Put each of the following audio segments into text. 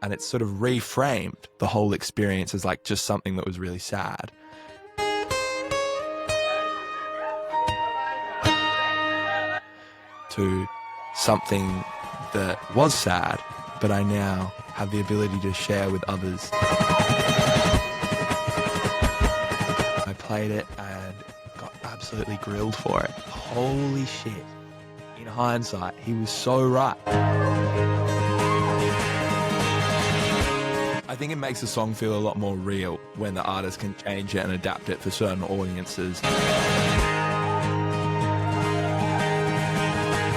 and it's sort of reframed the whole experience as like just something that was really sad. To something that was sad, but I now have the ability to share with others. I played it and got absolutely grilled for it. Holy shit. In hindsight, he was so right. I think it makes a song feel a lot more real when the artist can change it and adapt it for certain audiences.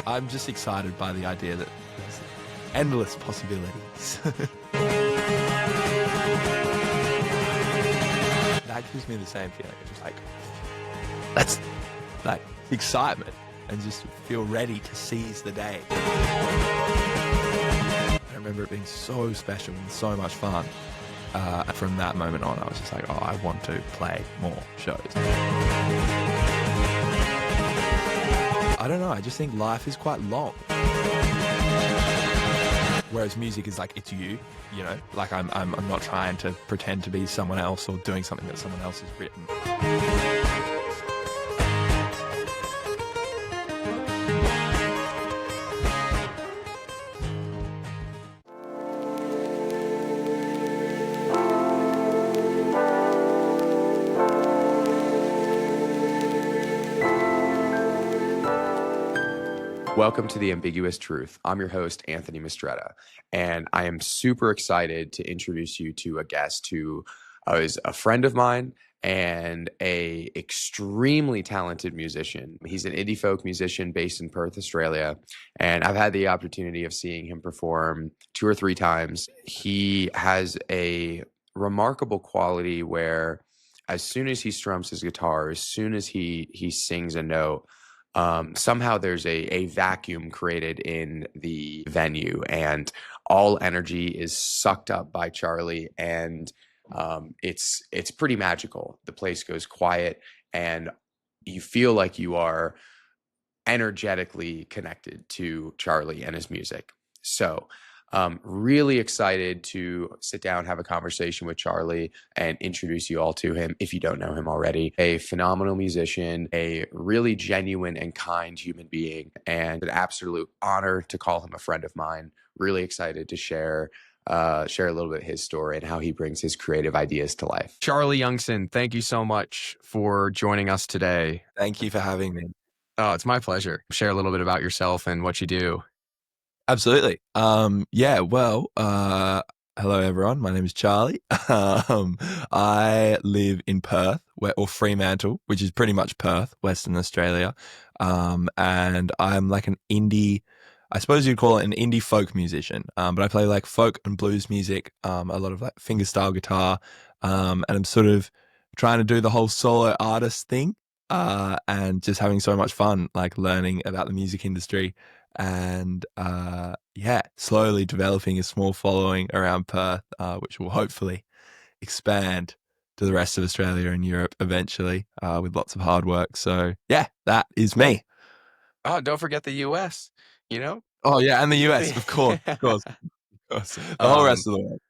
I'm just excited by the idea that there's endless possibilities. That gives me the same feeling. It's just like, that's like excitement and just feel ready to seize the day. I remember it being so special and so much fun. From that moment on, I was just like, oh, I want to play more shows. I don't know, I just think life is quite long. Whereas music is like, it's you know, like I'm not trying to pretend to be someone else or doing something that someone else has written. Welcome to The Ambiguous Truth. I'm your host, Anthony Mistretta, and I am super excited to introduce you to a guest who is a friend of mine and a extremely talented musician. He's an indie folk musician based in Perth, Australia, and I've had the opportunity of seeing him perform 2 or 3 times. He has a remarkable quality where as soon as he strums his guitar, as soon as he sings a note, somehow there's a vacuum created in the venue and all energy is sucked up by Charlie, and it's pretty magical. The place goes quiet and you feel like you are energetically connected to Charlie and his music. So really excited to sit down, have a conversation with Charlie and introduce you all to him if you don't know him already. A phenomenal musician, a really genuine and kind human being, and an absolute honor to call him a friend of mine. Really excited to share a little bit of his story and how he brings his creative ideas to life. Charlie Youngson, thank you so much for joining us today. Thank you for having me. Oh, it's my pleasure. Share a little bit about yourself and what you do. Absolutely. Hello everyone. My name is Charlie. I live in Perth, or Fremantle, which is pretty much Perth, Western Australia. And I'm like an indie, I suppose you'd call it an indie folk musician. But I play like folk and blues music, a lot of like fingerstyle guitar. And I'm sort of trying to do the whole solo artist thing, and just having so much fun, like learning about the music industry. And slowly developing a small following around Perth, which will hopefully expand to the rest of Australia and Europe eventually, with lots of hard work. So yeah, that is me. Oh, don't forget the US, you know? Oh yeah, and the US, of course. The whole rest of the world.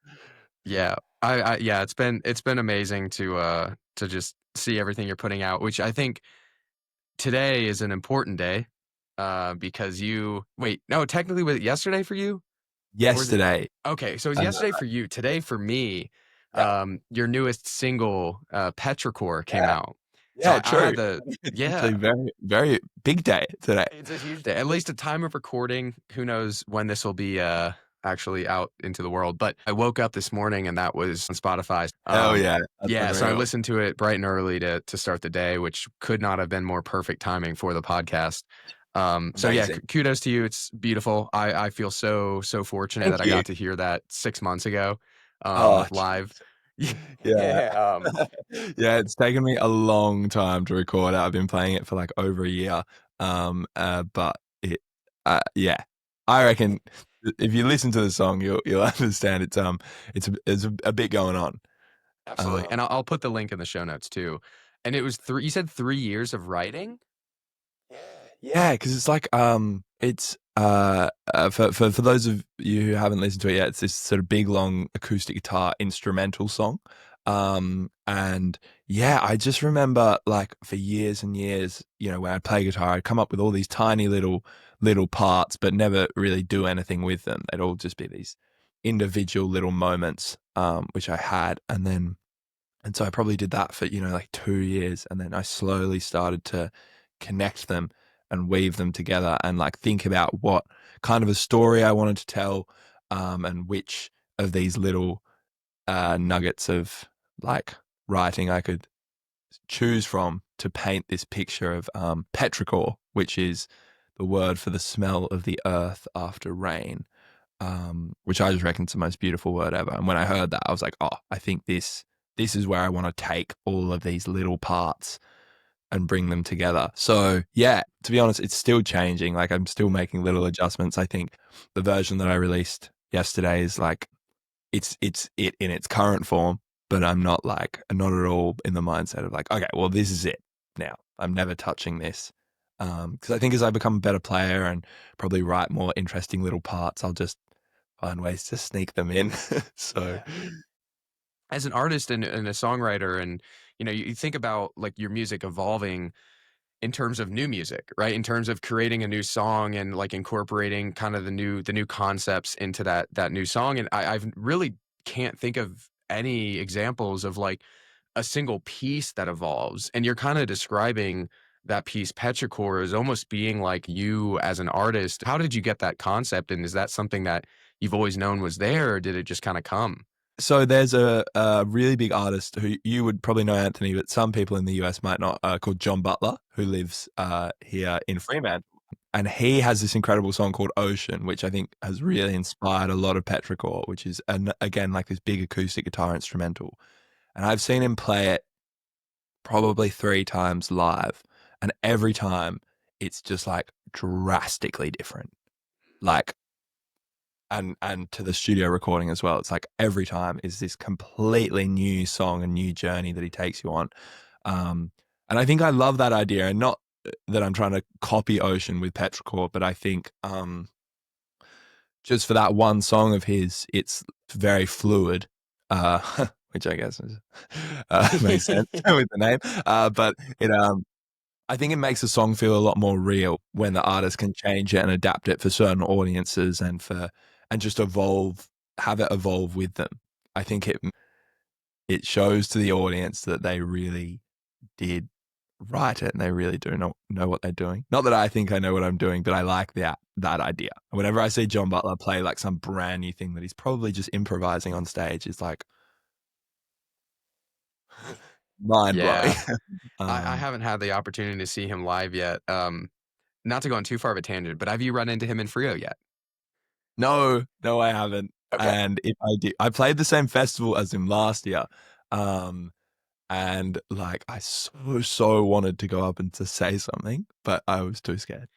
Yeah. It's been amazing to just see everything you're putting out, which I think today is an important day. Because technically was it yesterday for you? Yesterday. Okay, so it was yesterday for you. Today for me, your newest single, Petrichor, came out. Yeah, so true. It's a very, very big day today. It's a huge day. At least at time of recording, who knows when this will be actually out into the world. But I woke up this morning and that was on Spotify. Oh yeah. So I listened to it bright and early to start the day, which could not have been more perfect timing for the podcast. Kudos to you. It's beautiful. I feel so fortunate that I got to hear that 6 months ago live. Yeah. It's taken me a long time to record it. I've been playing it for like over a year. But it I reckon if you listen to the song, you'll understand it's a bit going on. Absolutely. And I'll put the link in the show notes too. And it was you said 3 years of writing? Yeah, because it's like for those of you who haven't listened to it yet, it's this sort of big long acoustic guitar instrumental song. And yeah, I just remember like for years and years, you know, when I'd play guitar, I'd come up with all these tiny little parts, but never really do anything with them. They'd all just be these individual little moments, which I had, and so I probably did that for, you know, like 2 years. And then I slowly started to connect them and weave them together and like think about what kind of a story I wanted to tell, and which of these little nuggets of like writing I could choose from to paint this picture of petrichor, which is the word for the smell of the earth after rain, which I just reckon is the most beautiful word ever. And when I heard that, I was like, oh, I think this is where I want to take all of these little parts and bring them together. So yeah, to be honest, it's still changing. Like I'm still making little adjustments. I think the version that I released yesterday is like it's it in its current form, but I'm not at all in the mindset of like, okay, well this is it now. I'm never touching this. Because I think as I become a better player and probably write more interesting little parts, I'll just find ways to sneak them in. So As an artist and a songwriter, and you think about like your music evolving in terms of new music, right? In terms of creating a new song and like incorporating kind of the new concepts into that new song. And I've really can't think of any examples of like a single piece that evolves. And you're kind of describing that piece, Petrichor, as almost being like you as an artist. How did you get that concept? And is that something that you've always known was there, or did it just kind of come? So there's a really big artist who you would probably know, Anthony, but some people in the US might not, called John Butler, who lives here in Fremantle. And he has this incredible song called Ocean, which I think has really inspired a lot of Petrichor, which is, again, like this big acoustic guitar instrumental. And I've seen him play it probably 3 times live. And every time it's just like drastically different. Like, and to the studio recording as well. It's like every time is this completely new song, a new journey that he takes you on. And I think I love that idea, and not that I'm trying to copy Ocean with Petrichor, but I think just for that one song of his, it's very fluid, which I guess is, makes sense with the name. But I think it makes the song feel a lot more real when the artist can change it and adapt it for certain audiences and just have it evolve with them. I think it shows to the audience that they really did write it and they really do know what they're doing. Not that I think I know what I'm doing, but I like that idea. Whenever I see John Butler play like some brand new thing that he's probably just improvising on stage, it's like mind blowing. Yeah. I haven't had the opportunity to see him live yet. Not to go on too far of a tangent, but have you run into him in Frio yet? No, I haven't. Okay. And if I did, I played the same festival as him last year. Um, and like I so wanted to go up and to say something, but I was too scared.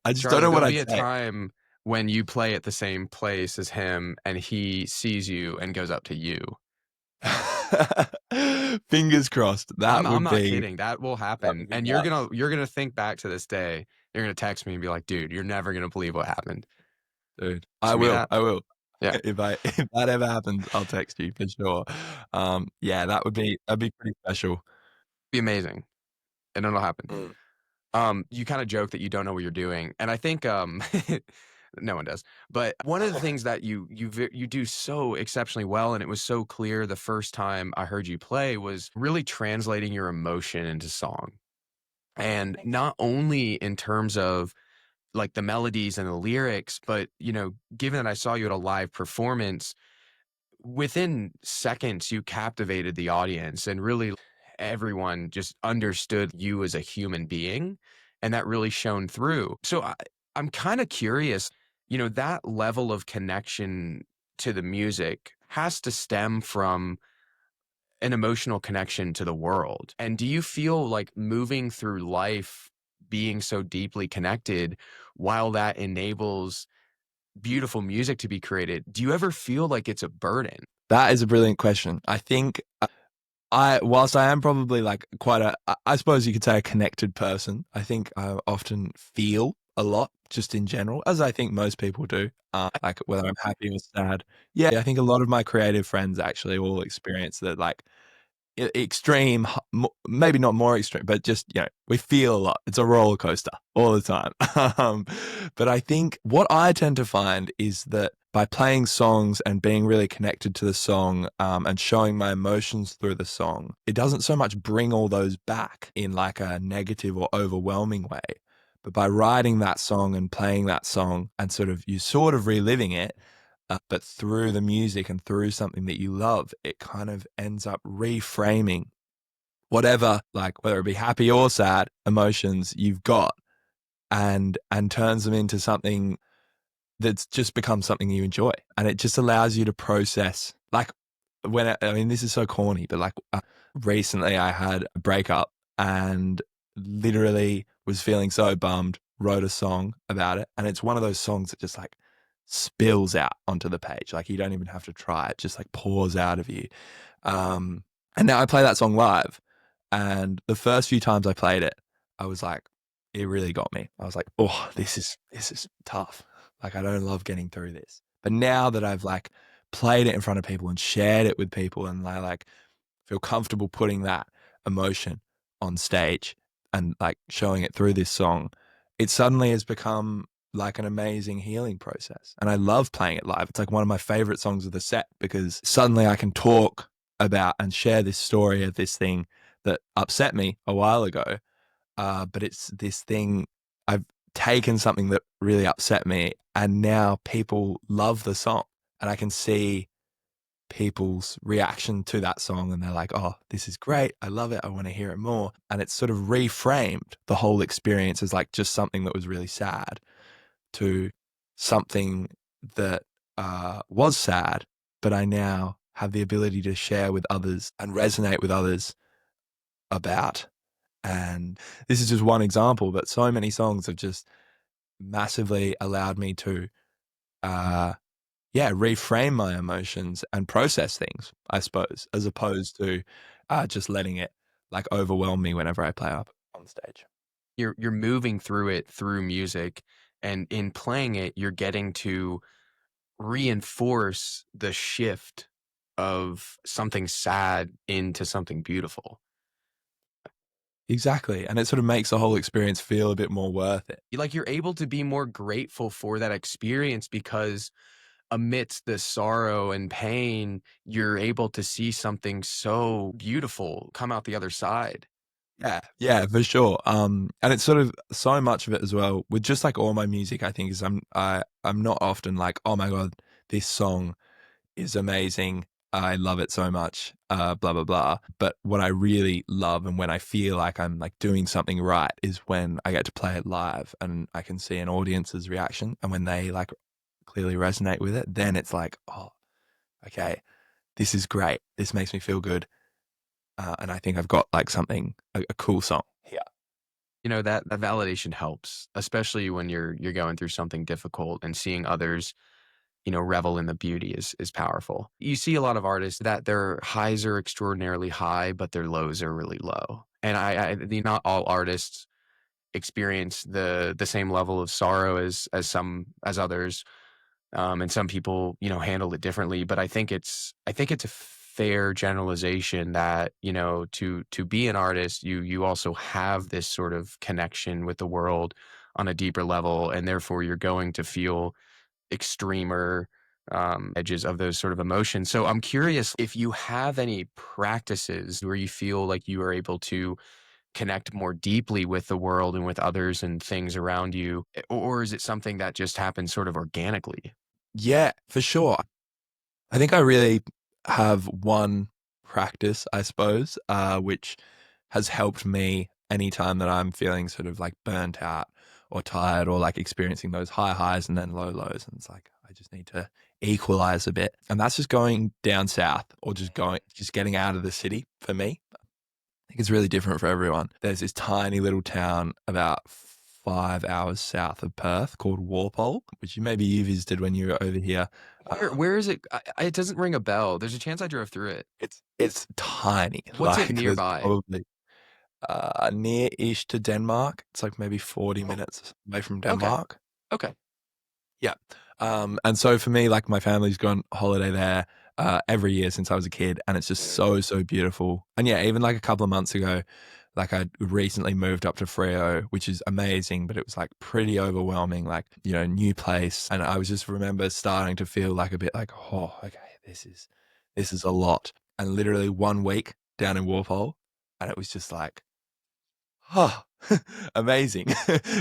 I just don't Charlie, know what there'll I'd be a say. time when you play at the same place as him and he sees you and goes up to you. Fingers crossed. That I'm would not be kidding. That will that happen. would be And nuts. you're gonna think back to this day. You're gonna text me and be like, dude, you're never gonna believe what happened. Dude. It's I gonna be will. that. I will. Yeah. If that ever happens, I'll text you for sure. Yeah, that'd be pretty special. Be amazing. And it'll happen. Mm. You kind of joke that you don't know what you're doing, and I think no one does. But one of the things that you do so exceptionally well, and it was so clear the first time I heard you play, was really translating your emotion into song. And not only in terms of like the melodies and the lyrics, but given that I saw you at a live performance, within seconds you captivated the audience and really everyone just understood you as a human being, and that really shone through. So I'm kind of curious, that level of connection to the music has to stem from an emotional connection to the world. And do you feel like moving through life being so deeply connected, while that enables beautiful music to be created, do you ever feel like it's a burden? That is a brilliant question. I think whilst I am probably like quite I suppose you could say a connected person, I think I often feel a lot, just in general, as I think most people do. Like whether I'm happy or sad. Yeah, I think a lot of my creative friends actually all experience that, like extreme, maybe not more extreme, but just, we feel a lot. It's a roller coaster all the time. um, but I think what I tend to find is that by playing songs and being really connected to the song, and showing my emotions through the song, it doesn't so much bring all those back in like a negative or overwhelming way. But by writing that song and playing that song and you sort of reliving it, but through the music and through something that you love, it kind of ends up reframing whatever, like whether it be happy or sad emotions you've got, and turns them into something that's just become something you enjoy. And it just allows you to process, like, I mean, this is so corny, but like, recently I had a breakup and literally was feeling so bummed, wrote a song about it. And it's one of those songs that just like spills out onto the page. Like you don't even have to try, it just like pours out of you. Um, and now I play that song live. And the first few times I played it, I was like, it really got me. I was like, oh, this is tough. Like I don't love getting through this. But now that I've like played it in front of people and shared it with people, and I like feel comfortable putting that emotion on stage and like showing it through this song, it suddenly has become like an amazing healing process. And I love playing it live. It's like one of my favorite songs of the set because suddenly I can talk about and share this story of this thing that upset me a while ago. But it's this thing, I've taken something that really upset me, and now people love the song. And I can see people's reaction to that song, and they're like, oh, this is great. I love it. I want to hear it more. And it's sort of reframed the whole experience as like just something that was really sad to something that was sad, but I now have the ability to share with others and resonate with others about. And this is just one example, but so many songs have just massively allowed me to, uh, reframe my emotions and process things, I suppose, as opposed to just letting it like overwhelm me whenever I play up on stage. You're moving through it through music, and in playing it, you're getting to reinforce the shift of something sad into something beautiful. Exactly. And it sort of makes the whole experience feel a bit more worth it. Like you're able to be more grateful for that experience because amidst the sorrow and pain, you're able to see something so beautiful come out the other side. Yeah, yeah, for sure. And it's sort of so much of it as well with just like all my music, I think is I'm not often like, oh my God, this song is amazing. I love it so much, blah, blah, blah. But what I really love and when I feel like I'm like doing something right is when I get to play it live and I can see an audience's reaction. And when they like clearly resonate with it, then it's like, oh, okay, this is great. This makes me feel good. And I think I've got like something, a cool song here. You know, that validation helps, especially when you're going through something difficult, and seeing others, revel in the beauty is powerful. You see a lot of artists that their highs are extraordinarily high, but their lows are really low. And not all artists experience the same level of sorrow as others. And some people, handle it differently. But I think it's a fair generalization that, to be an artist, you also have this sort of connection with the world on a deeper level, and therefore you're going to feel extremer edges of those sort of emotions. So I'm curious if you have any practices where you feel like you are able to connect more deeply with the world and with others and things around you, or is it something that just happens sort of organically? Yeah, for sure. I think I really have one practice, I suppose, which has helped me anytime that I'm feeling sort of like burnt out or tired or like experiencing those high highs and then low lows. And it's like, I just need to equalize a bit. And that's just going down south or just getting out of the city for me. I think it's really different for everyone. There's this tiny little town about 5 hours south of Perth called Walpole, which maybe you visited when you were over here. Where is it? It doesn't ring a bell. There's a chance I drove through it. It's tiny. What's it Like there's nearby? probably Near-ish to Denmark. It's like maybe 40 Oh, minutes away from okay. Denmark. Okay. Yeah. And so for me, like my family's gone holiday there every year since I was a kid, and it's just Mm. so beautiful. And yeah, even like a couple of months ago, like I recently moved up to Freo, which is amazing, but it was like pretty overwhelming, like, you know, new place. And I was just remember starting to feel like a bit like, oh, okay, this is a lot. And literally 1 week down in Walpole, and it was just like, oh, amazing.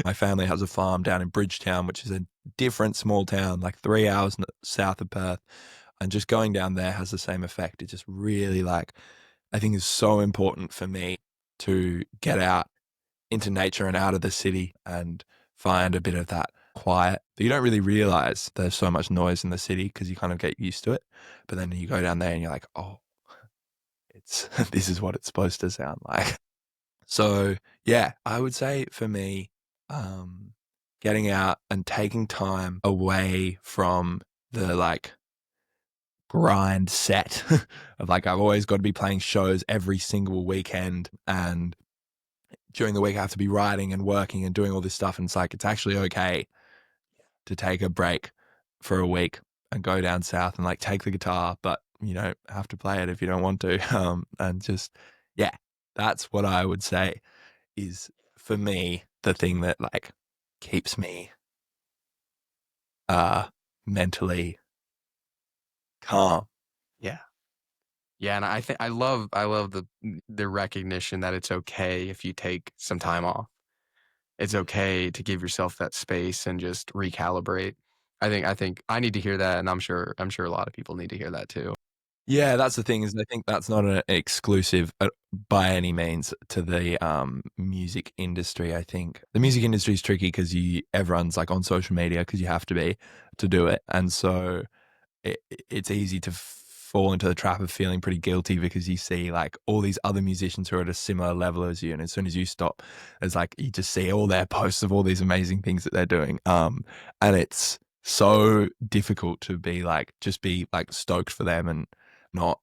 My family has a farm down in Bridgetown, which is a different small town, like 3 hours south of Perth. And just going down there has the same effect. It just really like, I think is so important for me to get out into nature and out of the city and find a bit of that quiet. But you don't really realize there's so much noise in the city because you kind of get used to it. But then you go down there and you're like, oh, it's this is what it's supposed to sound like. So yeah, I would say for me, um, getting out and taking time away from the like grind set of like I've always got to be playing shows every single weekend, and during the week I have to be writing and working and doing all this stuff, and it's like it's actually okay to take a break for a week and go down south and like take the guitar, but you know have to play it if you don't want to, and just yeah, that's what I would say is for me the thing that like keeps me uh mentally calm. Yeah. Yeah, and I think I love the recognition that it's okay if you take some time off. It's okay to give yourself that space and just recalibrate. I think I need to hear that, and I'm sure a lot of people need to hear that too. Yeah, that's the thing is I think that's not an exclusive by any means to the music industry. I think the music industry is tricky because you everyone's like on social media because you have to be to do it, and so it's easy to fall into the trap of feeling pretty guilty because you see like all these other musicians who are at a similar level as you, and as soon as you stop, it's like you just see all their posts of all these amazing things that they're doing, and it's so difficult to be like just be like stoked for them and not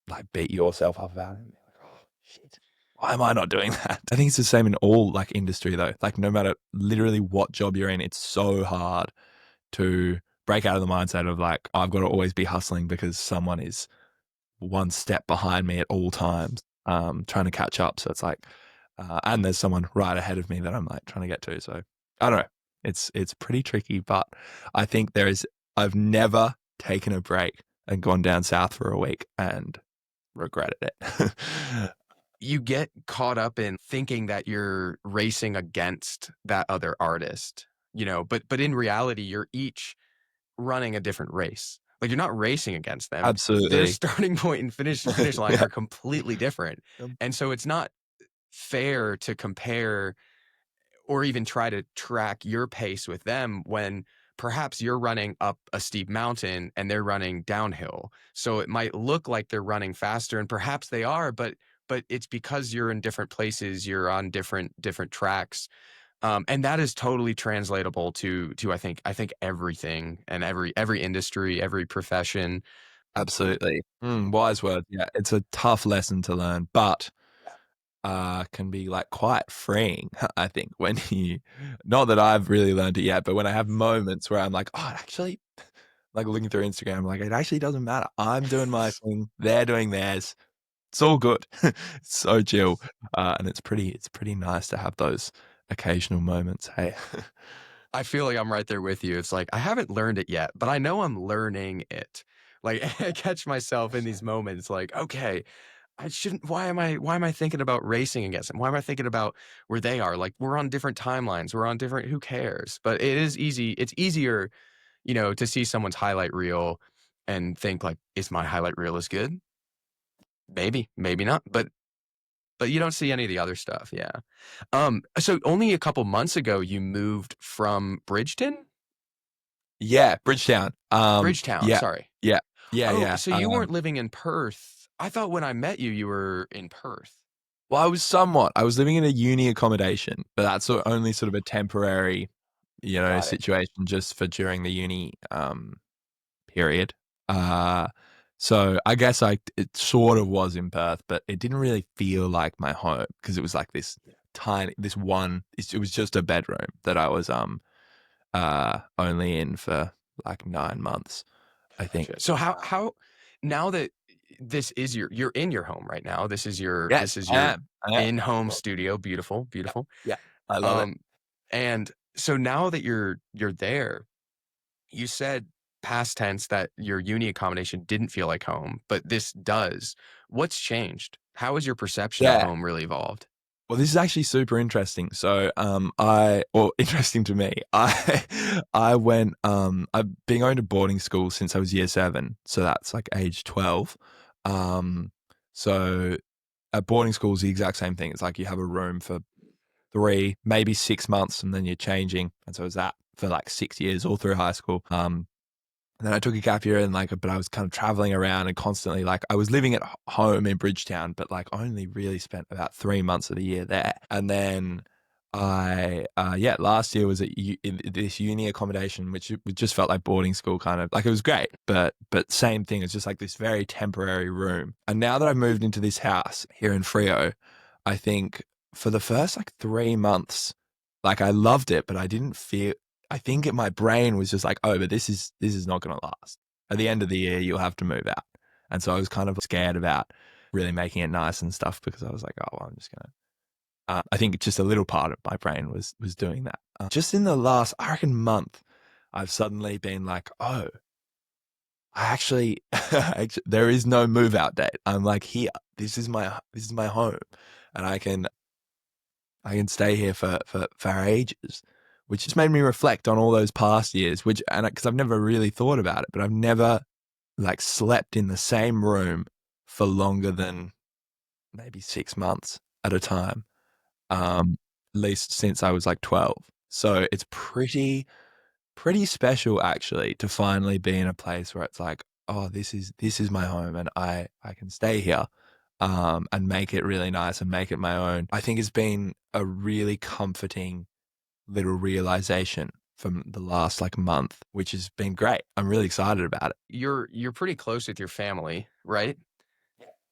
like beat yourself up about it. Like, oh shit, why am I not doing that? I think it's the same in all like industry though. Like no matter literally what job you're in, it's so hard to break out of the mindset of like I've got to always be hustling because someone is one step behind me at all times, trying to catch up. So it's like, and there's someone right ahead of me that I'm like trying to get to. So I don't know. It's pretty tricky, but I think there is. I've never taken a break and gone down south for a week and regretted it. You get caught up in thinking that you're racing against that other artist, but in reality, you're each running a different race. Like you're not racing against them. Their Absolutely. starting point and finish line Yeah. are completely different. And so it's not fair to compare or even try to track your pace with them when perhaps you're running up a steep mountain and they're running downhill. So it might look like they're running faster and perhaps they are, but it's because you're in different places, you're on different tracks. And that is totally translatable to I think everything and every industry, every profession. Absolutely. Wise words. Yeah, it's a tough lesson to learn, but can be like quite freeing, I think, when you, not that I've really learned it yet, but when I have moments where I'm like, oh, it actually, like looking through Instagram, like it actually doesn't matter. I'm doing my thing, they're doing theirs. It's all good. It's so chill. And it's pretty nice to have those occasional moments. Hey. I feel like I'm right there with you. It's like I haven't learned it yet, but I know I'm learning it. Like I catch myself in these moments like, okay, I shouldn't why am I thinking about racing against them? Why am I thinking about where they are? Like we're on different timelines. We're on different who cares? But it is easy. It's easier, to see someone's highlight reel and think like, is my highlight reel as good? Maybe, maybe not. But you don't see any of the other stuff. Yeah. So only a couple months ago you moved from Bridgeton? Yeah, Bridgetown. Bridgetown, Yeah, sorry. yeah, yeah, Oh, yeah. so you weren't living in Perth. I thought when I met you, you were in Perth. Well, I was living in a uni accommodation, but that's only sort of a temporary, Got it. situation just for during the uni period. Uh, So I guess it sort of was in Perth, but it didn't really feel like my home because it was like this tiny, this one. It was just a bedroom that I was only in for like 9 months, I think. Gotcha. So how now that this is you're in your home right now. Yes, This is I your am. I am. in-home studio. Beautiful, Yeah, beautiful. yeah, I love it. Um, and so now that you're there, you said past tense that your uni accommodation didn't feel like home, but this does. What's changed? How has your perception of Yeah. home really evolved? Well, this is actually super interesting. So, interesting to me. I went, I've been going to boarding school since I was year seven. So that's like age 12. Um, so at boarding school is the exact same thing. It's like you have a room for 3, maybe 6 months, and then you're changing. And so it was that for like 6 years all through high school. And then I took a gap year and like, but I was kind of traveling around and constantly like I was living at home in Bridgetown, but like only really spent about 3 months of the year there. And then last year was in this uni accommodation, which it just felt like boarding school kind of like it was great, but same thing. It's just like this very temporary room. And now that I've moved into this house here in Frio, I think for the first like 3 months, like I loved it, but I didn't feel I think my brain was just like, oh, but this is not going to last. At the end of the year, you'll have to move out. And so I was kind of scared about really making it nice and stuff because I was like, oh, well, I'm just gonna. I think just a little part of my brain was doing that. Just in the last, I reckon, month, I've suddenly been like, oh, I actually, actually, there is no move out date. I'm like here. This is my home, and I can stay here for ages, which just made me reflect on all those past years, and because I've never really thought about it, but I've never like slept in the same room for longer than maybe 6 months at a time, at least since I was like 12. So it's pretty special actually to finally be in a place where it's like, oh, this is my home and I can stay here and make it really nice and make it my own. I think it's been a really comforting little realization from the last like month, which has been great. I'm really excited about it. You're pretty close with your family, right?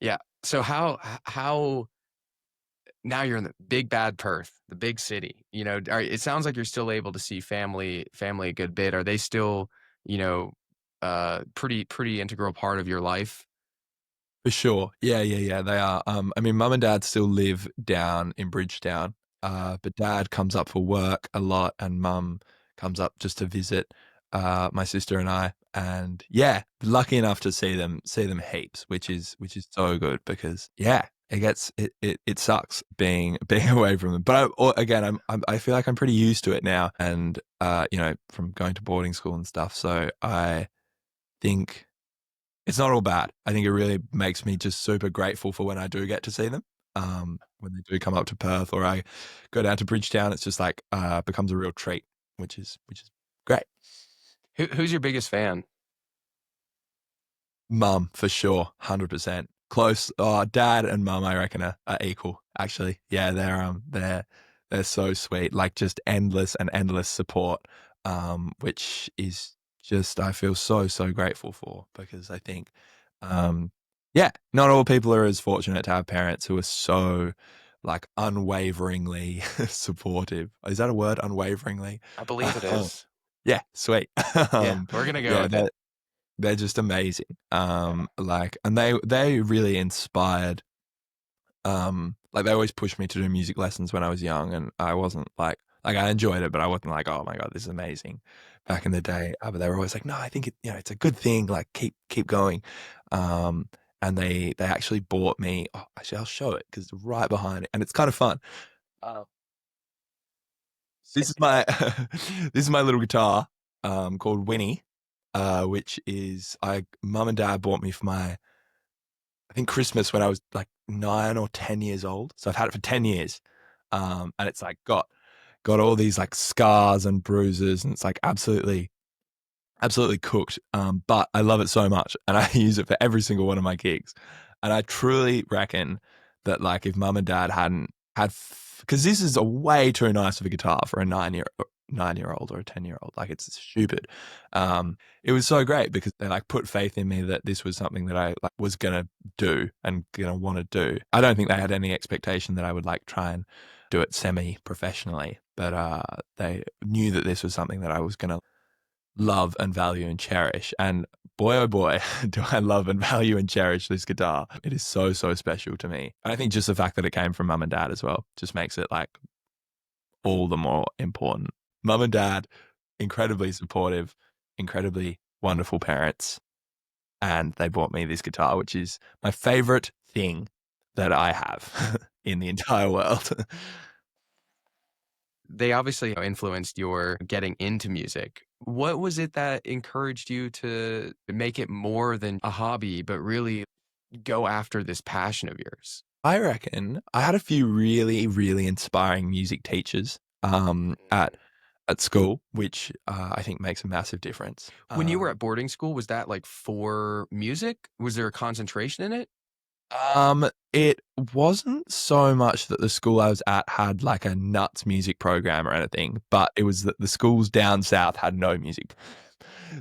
Yeah. So how now you're in the big bad Perth, the big city. It sounds like you're still able to see family a good bit. Are they still, you know, pretty integral part of your life? For sure. Yeah, yeah, yeah. They are. I mean, mum and dad still live down in Bridgetown, but dad comes up for work a lot, and mum comes up just to visit my sister and I. And yeah, lucky enough to see them heaps, which is so good because yeah, it sucks being being away from them. But again, I feel like I'm pretty used to it now, and from going to boarding school and stuff. So I think it's not all bad. I think it really makes me just super grateful for when I do get to see them. When they do come up to Perth or I go down to Bridgetown, it's just like becomes a real treat, which is great. Who's your biggest fan? Mum for sure, 100% close. Oh, dad and mum, I reckon are equal. Actually, yeah, they're so sweet. Like just endless and endless support, which is just I feel so grateful for because I think, yeah, not all people are as fortunate to have parents who are so like unwaveringly supportive. Is that a word? Unwaveringly. I believe it is. Yeah, sweet. Yeah, we're gonna go Yeah, with it. they're just amazing. And they really inspired. Like they always pushed me to do music lessons when I was young, and I wasn't like I enjoyed it, but I wasn't like, oh my god, this is amazing. Back in the day, but they were always like, no, I think it's a good thing. Like keep going. Um, and they actually bought me. Oh, actually, I'll show it because it's right behind it, and it's kind of fun. Uh, this is my this is my little guitar, called Winnie, which is I mum and dad bought me for my I think Christmas when I was like 9 or 10 years old. So I've had it for 10 years, and it's like got all these like scars and bruises, and it's like absolutely cooked. But I love it so much, and I use it for every single one of my gigs. And I truly reckon that like if mum and dad hadn't had, because this is a way too nice of a guitar for a 9 year 9-year-old or a 10-year-old. Like, it's stupid. It was so great because they like put faith in me that this was something that I like was gonna do and gonna want to do. I don't think they had any expectation that I would like try and do it semi-professionally, but they knew that this was something that I was gonna love and value and cherish. And boy, oh boy, do I love and value and cherish this guitar. It is so, so special to me. And I think just the fact that it came from mum and dad as well just makes it like all the more important. Mum and dad, incredibly supportive, incredibly wonderful parents. And they bought me this guitar, which is my favorite thing that I have in the entire world. They obviously influenced your getting into music. What was it that encouraged you to make it more than a hobby, but really go after this passion of yours? I reckon I had a few really, really inspiring music teachers at school, which I think makes a massive difference. When you were at boarding school, was that like for music? Was there a concentration in it? It wasn't so much that the school I was at had like a nuts music program or anything, but it was that the schools down south had no music.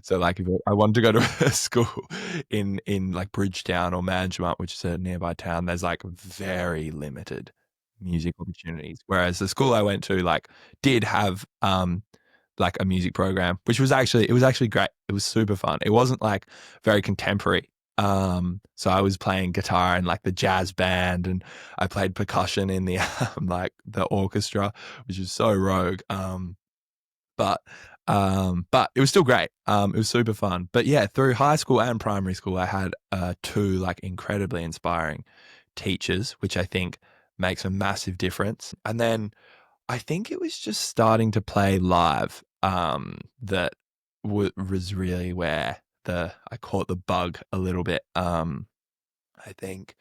So like if I wanted to go to a school in like Bridgetown or Manjimup, which is a nearby town, there's like very limited music opportunities. Whereas the school I went to like did have like a music program, which was actually it was actually great. It was super fun. It wasn't like very contemporary. So I was playing guitar in like the jazz band, and I played percussion in the like the orchestra, which was so rogue. But but it was still great. It was super fun. But yeah, through high school and primary school, I had two like incredibly inspiring teachers, which I think makes a massive difference. And then I think it was just starting to play live that was really where I caught the bug a little bit. I think,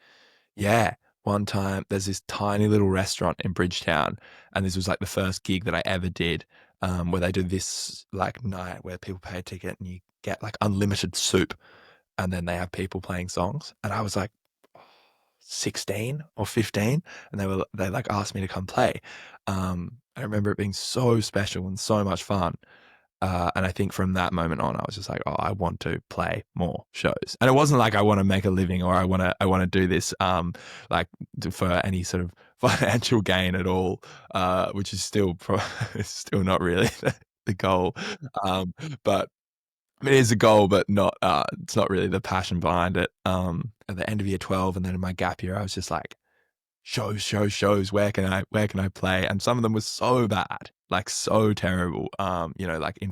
yeah, one time there's this tiny little restaurant in Bridgetown, and this was like the first gig that I ever did, where they do this like night where people pay a ticket and you get like unlimited soup, and then they have people playing songs. And I was like 16 or 15, and they like asked me to come play. I remember it being so special and so much fun. And I think from that moment on, I was just like, oh, I want to play more shows. And it wasn't like I want to make a living or I want to do this like for any sort of financial gain at all, which is still still not really the goal. Um, but it is a goal, but not it's not really the passion behind it. At the end of year 12 and then in my gap year, I was just like, shows, shows, shows. Where can I play? And some of them were so bad, like so terrible. Like in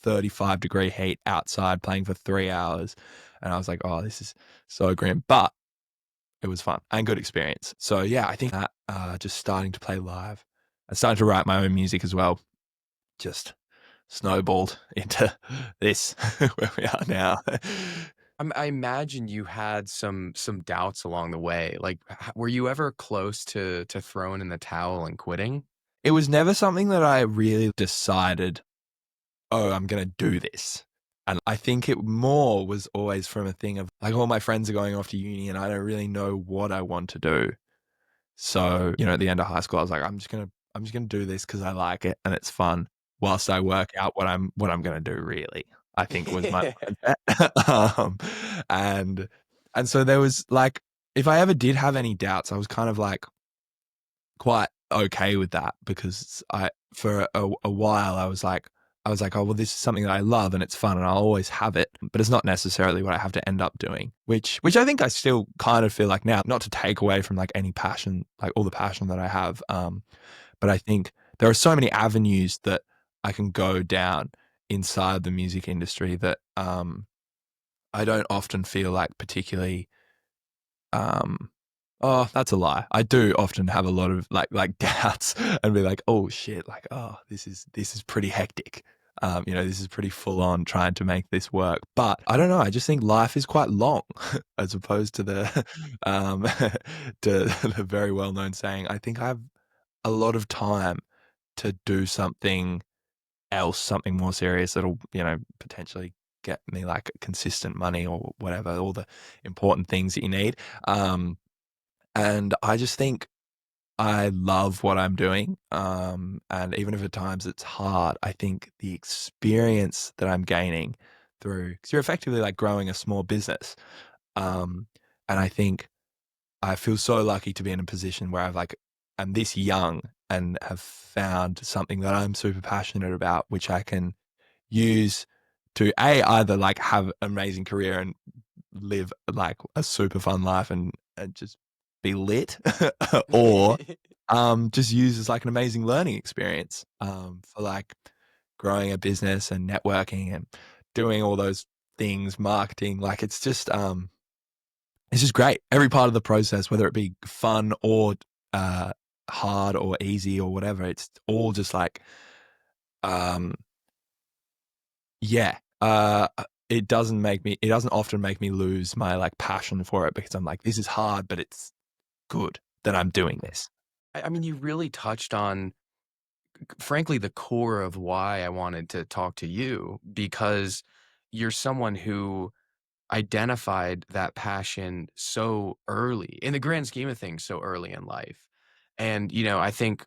35-degree heat outside playing for 3 hours. And I was like, oh, this is so grim. But it was fun and good experience. So yeah, I think that just starting to play live and starting to write my own music as well, just snowballed into this where we are now. I imagine you had some doubts along the way. Like, were you ever close to throwing in the towel and quitting? It was never something that I really decided, oh, I'm going to do this. And I think it more was always from a thing of like all my friends are going off to uni and I don't really know what I want to do. So, at the end of high school, I was like, I'm just gonna do this because I like it and it's fun whilst I work out what I'm gonna do really, I think was my mindset. And so there was like if I ever did have any doubts, I was kind of like quite okay with that because I for a while I was like, oh well, this is something that I love and it's fun and I'll always have it, but it's not necessarily what I have to end up doing. Which I think I still kind of feel like now, not to take away from like any passion, like all the passion that I have. But I think there are so many avenues that I can go down inside the music industry that I don't often feel like particularly um oh, that's a lie. I do often have a lot of like doubts and be like, oh shit, like oh, this is pretty hectic. This is pretty full on trying to make this work. But I don't know. I just think life is quite long, as opposed to the to the very well known saying. I think I have a lot of time to do something else, something more serious that'll potentially get me like consistent money or whatever, all the important things that you need. And I just think I love what I'm doing. And even if at times it's hard, I think the experience that I'm gaining through, because you're effectively like growing a small business. Um, and I think I feel so lucky to be in a position where I'm this young and have found something that I'm super passionate about, which I can use to either like have an amazing career and live like a super fun life and just be lit, or just use as like an amazing learning experience for like growing a business and networking and doing all those things, marketing. Like it's just great. Every part of the process, whether it be fun or uh, hard or easy or whatever, it's all just like, um, yeah. It doesn't often make me lose my like passion for it because I'm like, this is hard, but it's good that I'm doing this. I mean, you really touched on, frankly, the core of why I wanted to talk to you, because you're someone who identified that passion so early, in the grand scheme of things, so early in life. And, I think,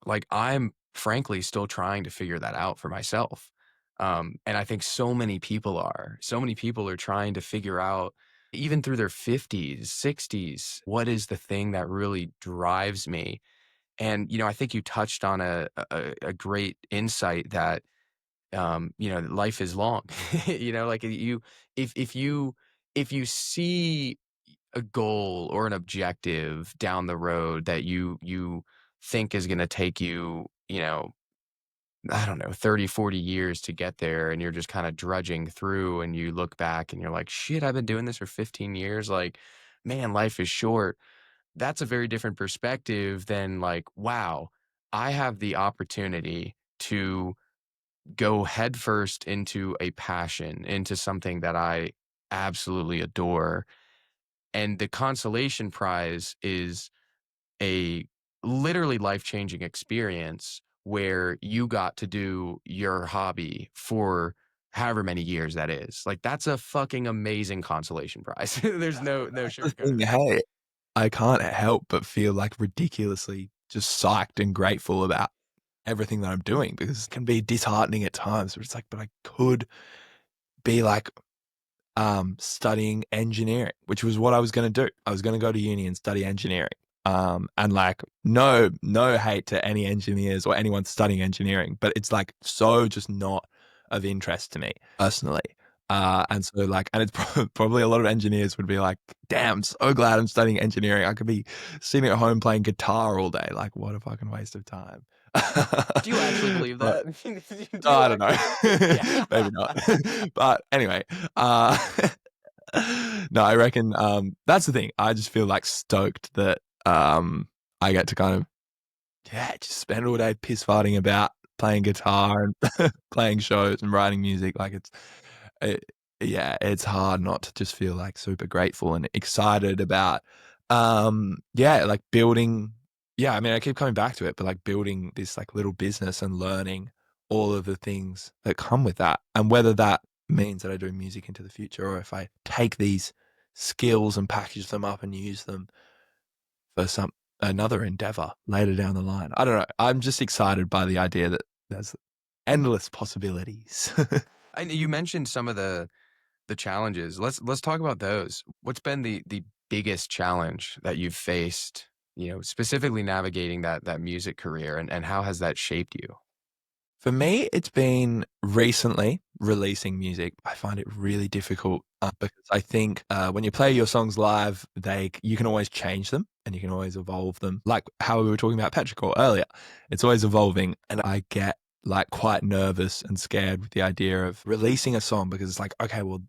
like, I'm frankly still trying to figure that out for myself. And I think so many people are trying to figure out, even through their 50s, 60s, what is the thing that really drives me? And, I think you touched on a great insight that, life is long. Like, if you see a goal or an objective down the road that you think is going to take you, I don't know, 30, 40 years to get there, and you're just kind of drudging through, and you look back and you're like, shit, I've been doing this for 15 years. Like, man, life is short. That's a very different perspective than, like, wow, I have the opportunity to go headfirst into a passion, into something that I absolutely adore. And the consolation prize is a literally life-changing experience where you got to do your hobby for however many years that is. Like, that's a fucking amazing consolation prize. There's no That's the thing. sugarcoating it. Hey, I can't help but feel like ridiculously just psyched and grateful about everything that I'm doing because it can be disheartening at times. But it's like, but I could be like studying engineering, which was what I was going to do. I was going to go to uni and study engineering. And like, no hate to any engineers or anyone studying engineering, but it's like so just not of interest to me personally. And so like, and it's probably a lot of engineers would be like, damn, I'm so glad I'm studying engineering. I could be sitting at home playing guitar all day. Like, what a fucking waste of time. Do you actually believe But that? Do you I don't actually know. Yeah. Maybe not. But anyway, uh, no, I reckon that's the thing. I just feel like stoked that I get to kind of just spend all day piss farting about playing guitar and playing shows and writing music. Like it, yeah, it's hard not to just feel like super grateful and excited about like building. Yeah, I mean, I keep coming back to it, but like building this like little business and learning all of the things that come with that, and whether that means that I do music into the future or if I take these skills and package them up and use them for some another endeavor later down the line. I don't know. I'm just excited by the idea that there's endless possibilities. And you mentioned some of the challenges. Let's talk about those. What's been the biggest challenge that you've faced, specifically navigating that music career, and how has that shaped you? For me, it's been recently releasing music. I find it really difficult because I think when you play your songs live, you can always change them and you can always evolve them. Like how we were talking about Petrichor earlier, it's always evolving, and I get like quite nervous and scared with the idea of releasing a song because it's like, okay, well,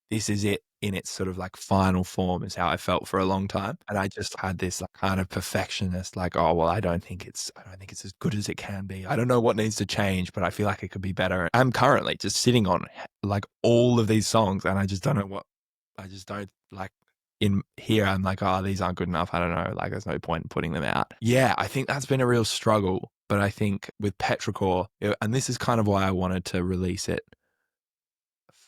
this is it in its sort of like final form is how I felt for a long time. And I just had this like kind of perfectionist, like, oh well, I don't think it's as good as it can be. I don't know what needs to change, but I feel like it could be better. I'm currently just sitting on like all of these songs and I just don't know I just don't like in here. I'm like, oh, these aren't good enough. I don't know. Like there's no point in putting them out. Yeah, I think that's been a real struggle. But I think with Petrichor, and this is kind of why I wanted to release it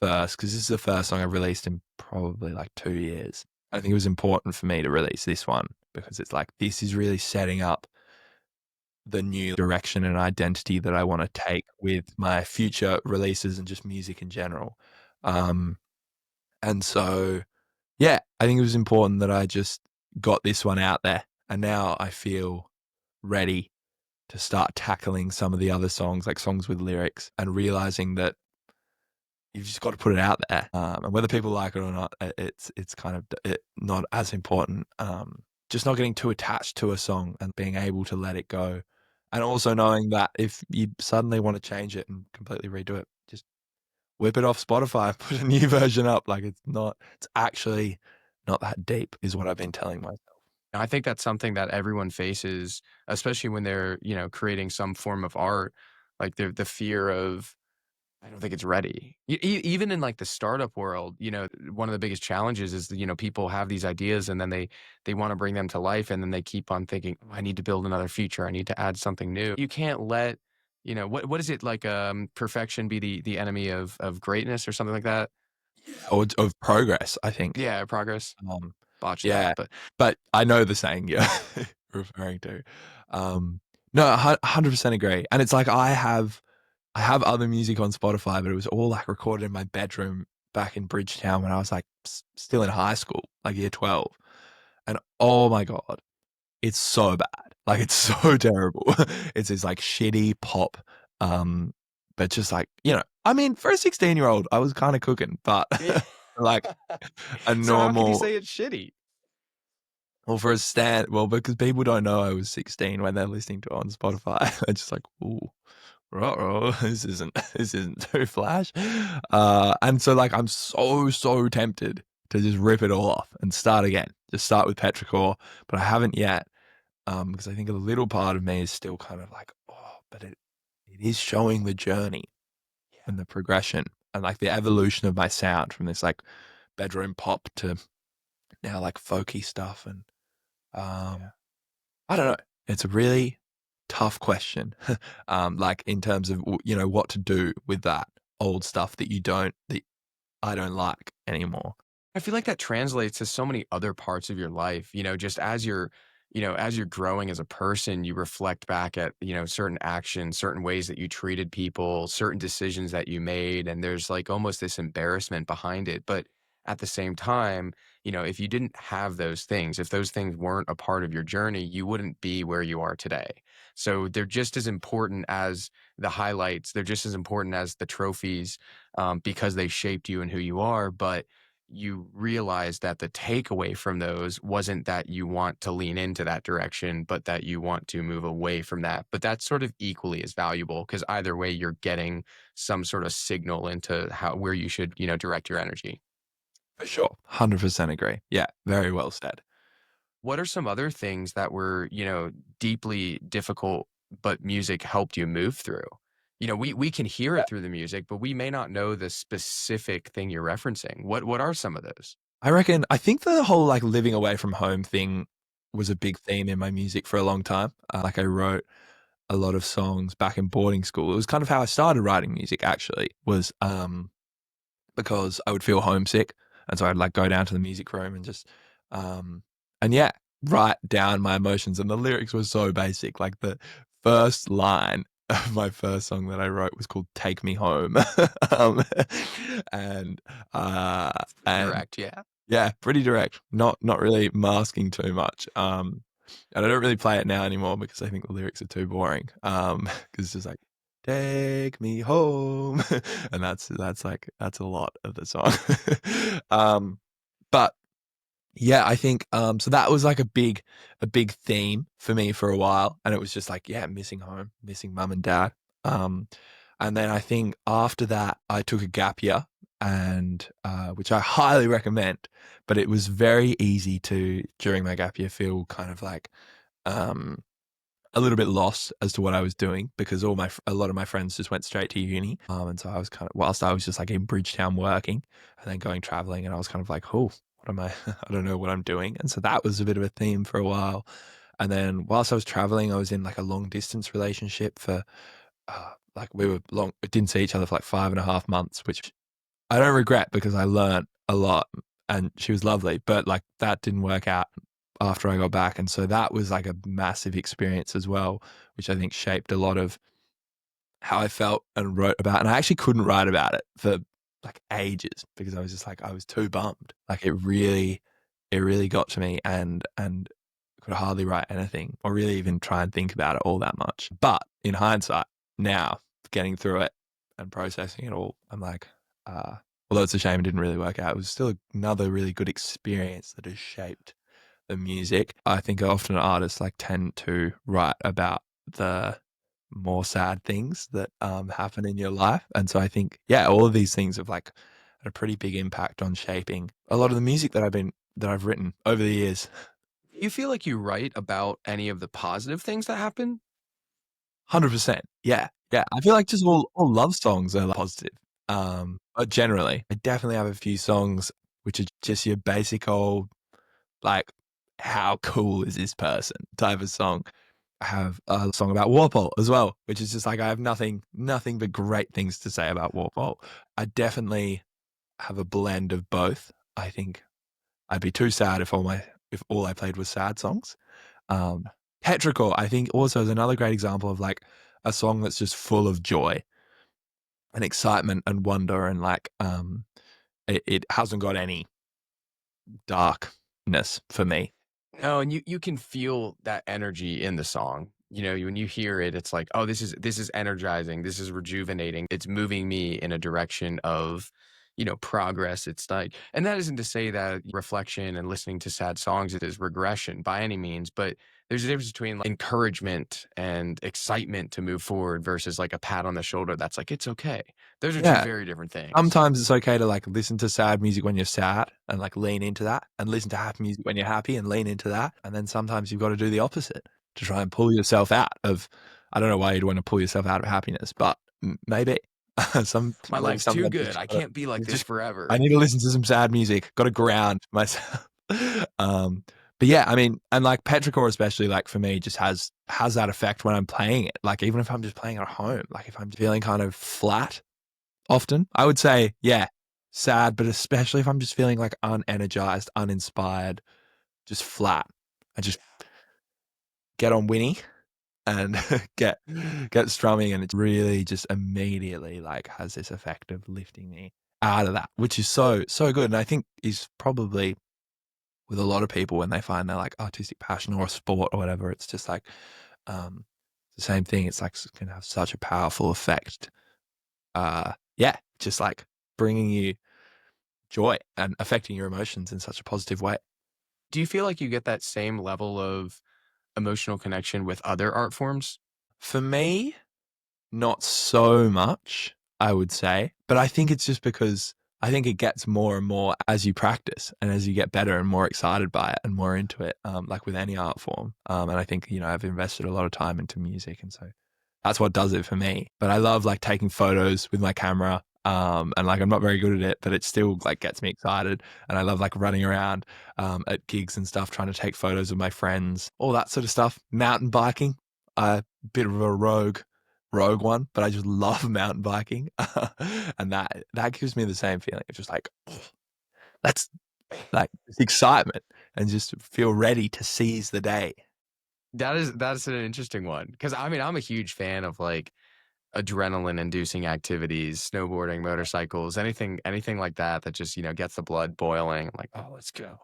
first because this is the first song I've released in probably like 2 years. I think it was important for me to release this one because it's like, this is really setting up the new direction and identity that I want to take with my future releases and just music in general. Um, and so, yeah, I think it was important that I just got this one out there. And now I feel ready to start tackling some of the other songs, like songs with lyrics, and realizing that you've just got to put it out there. And whether people like it or not, it's kind of not as important. Just not getting too attached to a song and being able to let it go. And also knowing that if you suddenly want to change it and completely redo it, just whip it off Spotify, put a new version up. Like it's actually not that deep, is what I've been telling myself. I think that's something that everyone faces, especially when they're, creating some form of art, like the fear of, I don't think it's ready. Even in like the startup world, one of the biggest challenges is, people have these ideas and then they want to bring them to life, and then they keep on thinking, "Oh, I need to build another feature. I need to add something new." You can't let, what is it like, perfection be the enemy of greatness or something like that? Or of progress, I think. Yeah, progress. Um, Botch that, yeah, but but I know the saying you're referring to. Um, no, 100% agree. And it's like I have other music on Spotify, but it was all like recorded in my bedroom back in Bridgetown when I was like still in high school, like year 12. And oh my God, it's so bad. Like it's so terrible. It's this like shitty pop. Um, but just like, I mean, for a 16-year-old, I was kind of cooking, but yeah. like a So how can you normal, say it's shitty? well, for a well, because people don't know I was 16 when they're listening to it on Spotify. They're just like, ooh, ruh this isn't too flash. And so like I'm so tempted to just rip it all off and start again. Just start with Petrichor, but I haven't yet. Because I think a little part of me is still kind of like, oh, but it is showing the journey and the progression and like the evolution of my sound from this like bedroom pop to now like folky stuff. And Yeah. I don't know. It's a really tough question. Like in terms of, what to do with that old stuff that I don't like anymore. I feel like that translates to so many other parts of your life, just as you're growing as a person, you reflect back at, certain actions, certain ways that you treated people, certain decisions that you made, and there's like almost this embarrassment behind it. But at the same time, if you didn't have those things, if those things weren't a part of your journey, you wouldn't be where you are today. So they're just as important as the highlights. They're just as important as the trophies, because they shaped you and who you are. But you realize that the takeaway from those wasn't that you want to lean into that direction, but that you want to move away from that. But that's sort of equally as valuable, because either way, you're getting some sort of signal into where you should, direct your energy. For sure. 100% agree. Yeah, very well said. What are some other things that were, deeply difficult, but music helped you move through? We can hear it through the music, but we may not know the specific thing you're referencing. What are some of those? I think the whole like living away from home thing was a big theme in my music for a long time. Like I wrote a lot of songs back in boarding school. It was kind of how I started writing music actually, was because I would feel homesick. And so I'd like go down to the music room and just, um, and yeah, write down my emotions. And the lyrics were so basic. Like the first line of my first song that I wrote was called Take Me Home. um, and, uh, and Direct, yeah. yeah, pretty direct. Not really masking too much. And I don't really play it now anymore because I think the lyrics are too boring. Because it's just like take me home, and that's a lot of the song. um, but yeah, I think so that was like a big theme for me for a while, and it was just like, yeah, missing home, missing mum and dad. Um, and then I think after that I took a gap year, and which I highly recommend, but it was very easy to during my gap year feel kind of like um a little bit lost as to what I was doing because a lot of my friends just went straight to uni. And so I was kind of, whilst I was just like in Bridgetown working and then going traveling, and I was kind of like, oh, what am I? I don't know what I'm doing. And so that was a bit of a theme for a while. And then whilst I was traveling, I was in like a long distance relationship for like we didn't see each other for like 5.5 months, which I don't regret because I learned a lot. and she was lovely, but like that didn't work out after I got back. And so that was like a massive experience as well, which I think shaped a lot of how I felt and wrote about. And I actually couldn't write about it for like ages because I was just like, I was too bummed. Like it really got to me, and could hardly write anything or really even try and think about it all that much. But in hindsight, now getting through it and processing it all, I'm like, although it's a shame it didn't really work out, it was still another really good experience that has shaped the music. I think often artists like tend to write about the more sad things that happen in your life. And so I think, yeah, all of these things have like had a pretty big impact on shaping a lot of the music that I've written over the years. You feel like you write about any of the positive things that happen? 100%. Yeah. Yeah. I feel like just all love songs are like positive. But generally, I definitely have a few songs which are just your basic old, like, how cool is this person type of song. I have a song about Walpole as well, which is just like, I have nothing but great things to say about Walpole. I definitely have a blend of both. I think I'd be too sad if all I played was sad songs. Um, Petrichor, I think, also is another great example of like a song that's just full of joy and excitement and wonder, and like it hasn't got any darkness for me. No, and you can feel that energy in the song. You know, when you hear it, it's like, oh, this is energizing. This is rejuvenating. It's moving me in a direction of, progress. It's like, and that isn't to say that reflection and listening to sad songs is regression by any means, but there's a difference between like encouragement and excitement to move forward versus like a pat on the shoulder that's like, it's okay. Those are two Yeah. very different things. Sometimes it's okay to like listen to sad music when you're sad and like lean into that, and listen to happy music when you're happy and lean into that. And then sometimes you've got to do the opposite to try and pull yourself out of, I don't know why you'd want to pull yourself out of happiness, but maybe My maybe life's too sometimes good. I can't be like you this just, I forever. need to listen to some sad music. Got to ground myself. um, but yeah, I mean, and like Petrichor especially, like for me, just has that effect when I'm playing it. Like even if I'm just playing at home, like if I'm feeling kind of flat, often I would say, yeah, sad, but especially if I'm just feeling like unenergized, uninspired, just flat, I just get on Winnie and get strumming, and it really just immediately like has this effect of lifting me out of that, which is so good. And I think is probably with a lot of people when they find their like artistic passion or a sport or whatever, it's just like um the same thing. It's like can have such a powerful effect. Yeah, just like bringing you joy and affecting your emotions in such a positive way. Do you feel like you get that same level of emotional connection with other art forms? For me, not so much, I would say, but I think it's just because I think it gets more and more as you practice and as you get better and more excited by it and more into it, like with any art form. And I think, I've invested a lot of time into music, and so that's what does it for me. But I love like taking photos with my camera. And like I'm not very good at it, but it still like gets me excited. And I love like running around at gigs and stuff, trying to take photos of my friends, all that sort of stuff. Mountain biking, a bit of a rogue one, but I just love mountain biking. And that gives me the same feeling. It's just like that's like this excitement and just feel ready to seize the day. That's an interesting one because I mean I'm a huge fan of like adrenaline inducing activities, snowboarding, motorcycles, anything like that that just gets the blood boiling. I'm like, oh, let's go.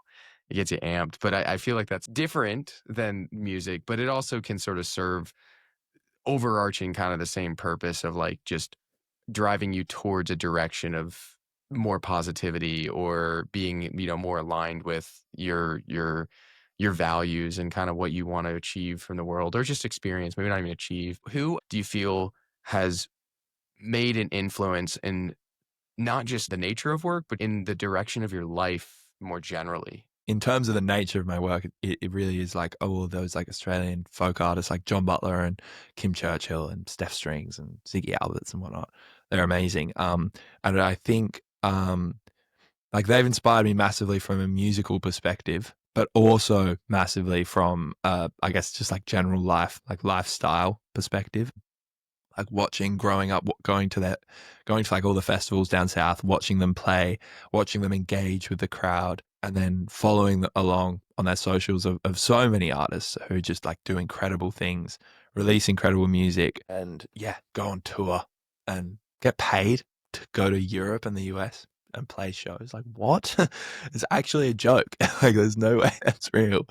It gets you amped. But I feel like that's different than music, but it also can sort of serve overarching kind of the same purpose of like just driving you towards a direction of more positivity or being more aligned with your values and kind of what you want to achieve from the world or just experience, maybe not even achieve. Who do you feel has made an influence in not just the nature of work but in the direction of your life more generally? In terms of the nature of my work, it really is like, all those like Australian folk artists like John Butler and Kim Churchill and Steph Strings and Ziggy Alberts and whatnot. They're amazing. And I think like they've inspired me massively from a musical perspective, but also massively from I guess just like general life, like lifestyle perspective. like watching growing up, going to like all the festivals down south, watching them play, watching them engage with the crowd, and then following along on their socials of so many artists who just like do incredible things, release incredible music, and yeah, go on tour and get paid to go to Europe and the US and play shows. Like, what? It's actually a joke. Like, there's no way that's real.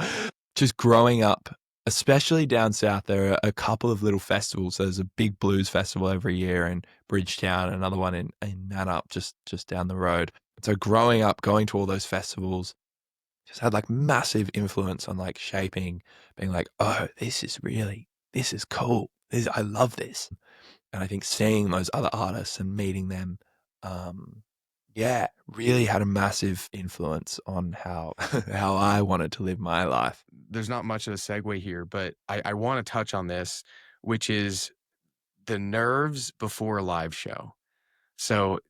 Just growing up, especially down south, there are a couple of little festivals. There's a big blues festival every year in Bridgetown, another one in Nannup, just down the road. So growing up, going to all those festivals just had like massive influence on like shaping, being like, oh, this is cool. I love this. And I think seeing those other artists and meeting them, um, yeah, really had a massive influence on how how I wanted to live my life. There's not much of a segue here, but I want to touch on this, which is the nerves before a live show. So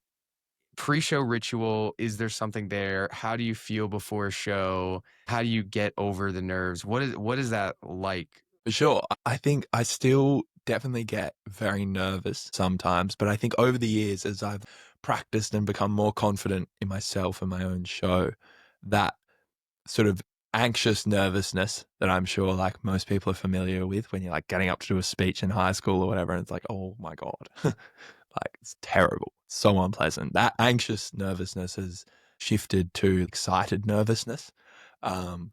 pre-show ritual, is there something there? How do you feel before a show? How do you get over the nerves? What is that like? For sure. I think I still definitely get very nervous sometimes, but I think over the years, as I've practiced and become more confident in myself and my own show, that sort of anxious nervousness that I'm sure like most people are familiar with when you're like getting up to do a speech in high school or whatever, and it's like, oh my God, like it's terrible, so unpleasant. That anxious nervousness has shifted to excited nervousness. Um,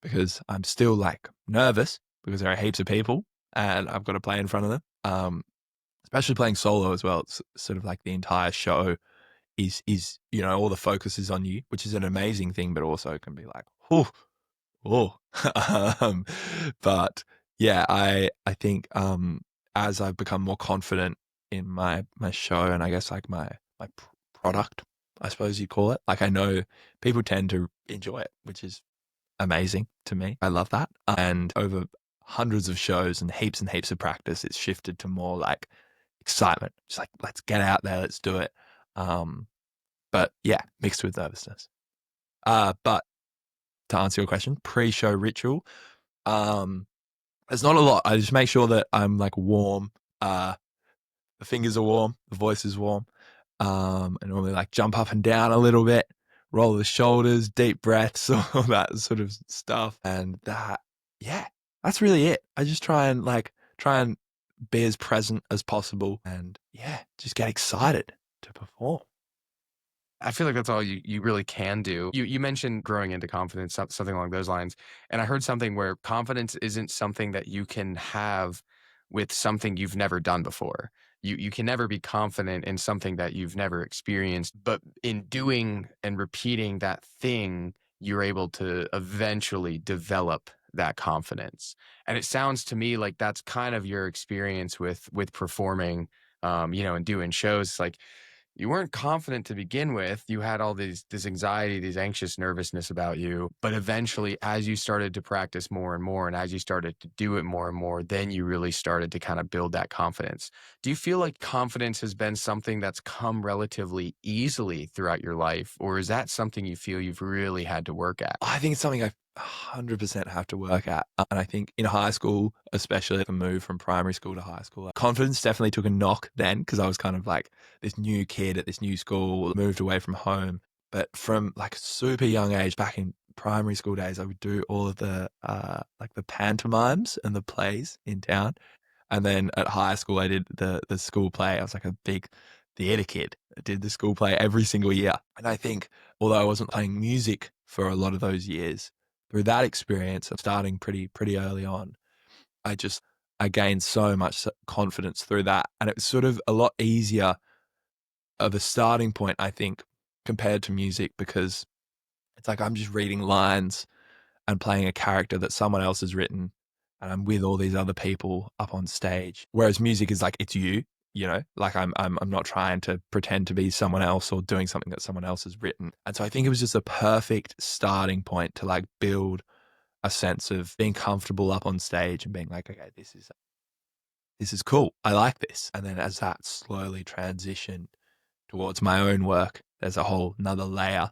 because I'm still like nervous because there are heaps of people and I've got to play in front of them. Especially playing solo as well. It's sort of like the entire show is all the focus is on you, which is an amazing thing, but also can be like, oh. um, but yeah, I think as I've become more confident in my show and I guess like my product, I suppose you call it. Like I know people tend to enjoy it, which is amazing to me. I love that. And over hundreds of shows and heaps of practice, it's shifted to more like excitement. Just like, let's get out there, let's do it. Um, but yeah, mixed with nervousness. But to answer your question, pre-show ritual, there's not a lot. I just make sure that I'm like warm. The fingers are warm, the voice is warm. And normally like jump up and down a little bit, roll the shoulders, deep breaths, all that sort of stuff. And yeah, that's really it. I just try and be as present as possible and yeah, just get excited to perform. I feel like that's all you really can do. You mentioned growing into confidence, something along those lines. And I heard something where confidence isn't something that you can have with something you've never done before. You can never be confident in something that you've never experienced, but in doing and repeating that thing, you're able to eventually develop that confidence. And it sounds to me like that's kind of your experience with performing, and doing shows. Like you weren't confident to begin with. You had all this anxiety, this anxious nervousness about you. But eventually, as you started to practice more and more, and as you started to do it more and more, then you really started to kind of build that confidence. Do you feel like confidence has been something that's come relatively easily throughout your life? Or is that something you feel you've really had to work at? I think it's something I 100% have to work at. And I think in high school, especially the move from primary school to high school, confidence definitely took a knock then because I was kind of like this new kid at this new school, moved away from home. But from like a super young age, back in primary school days, I would do all of the like the pantomimes and the plays in town. And then at high school, I did the school play. I was like a big theatre kid. I did the school play every single year. And I think, although I wasn't playing music for a lot of those years, through that experience of starting pretty early on, I just I gained so much confidence through that, and it was sort of a lot easier of a starting point, I think, compared to music because it's like I'm just reading lines and playing a character that someone else has written and I'm with all these other people up on stage. Whereas music is like it's you, like I'm not trying to pretend to be someone else or doing something that someone else has written. And so I think it was just a perfect starting point to like build a sense of being comfortable up on stage and being like, okay, this is cool. I like this. And then as that slowly transitioned towards my own work, there's a whole another layer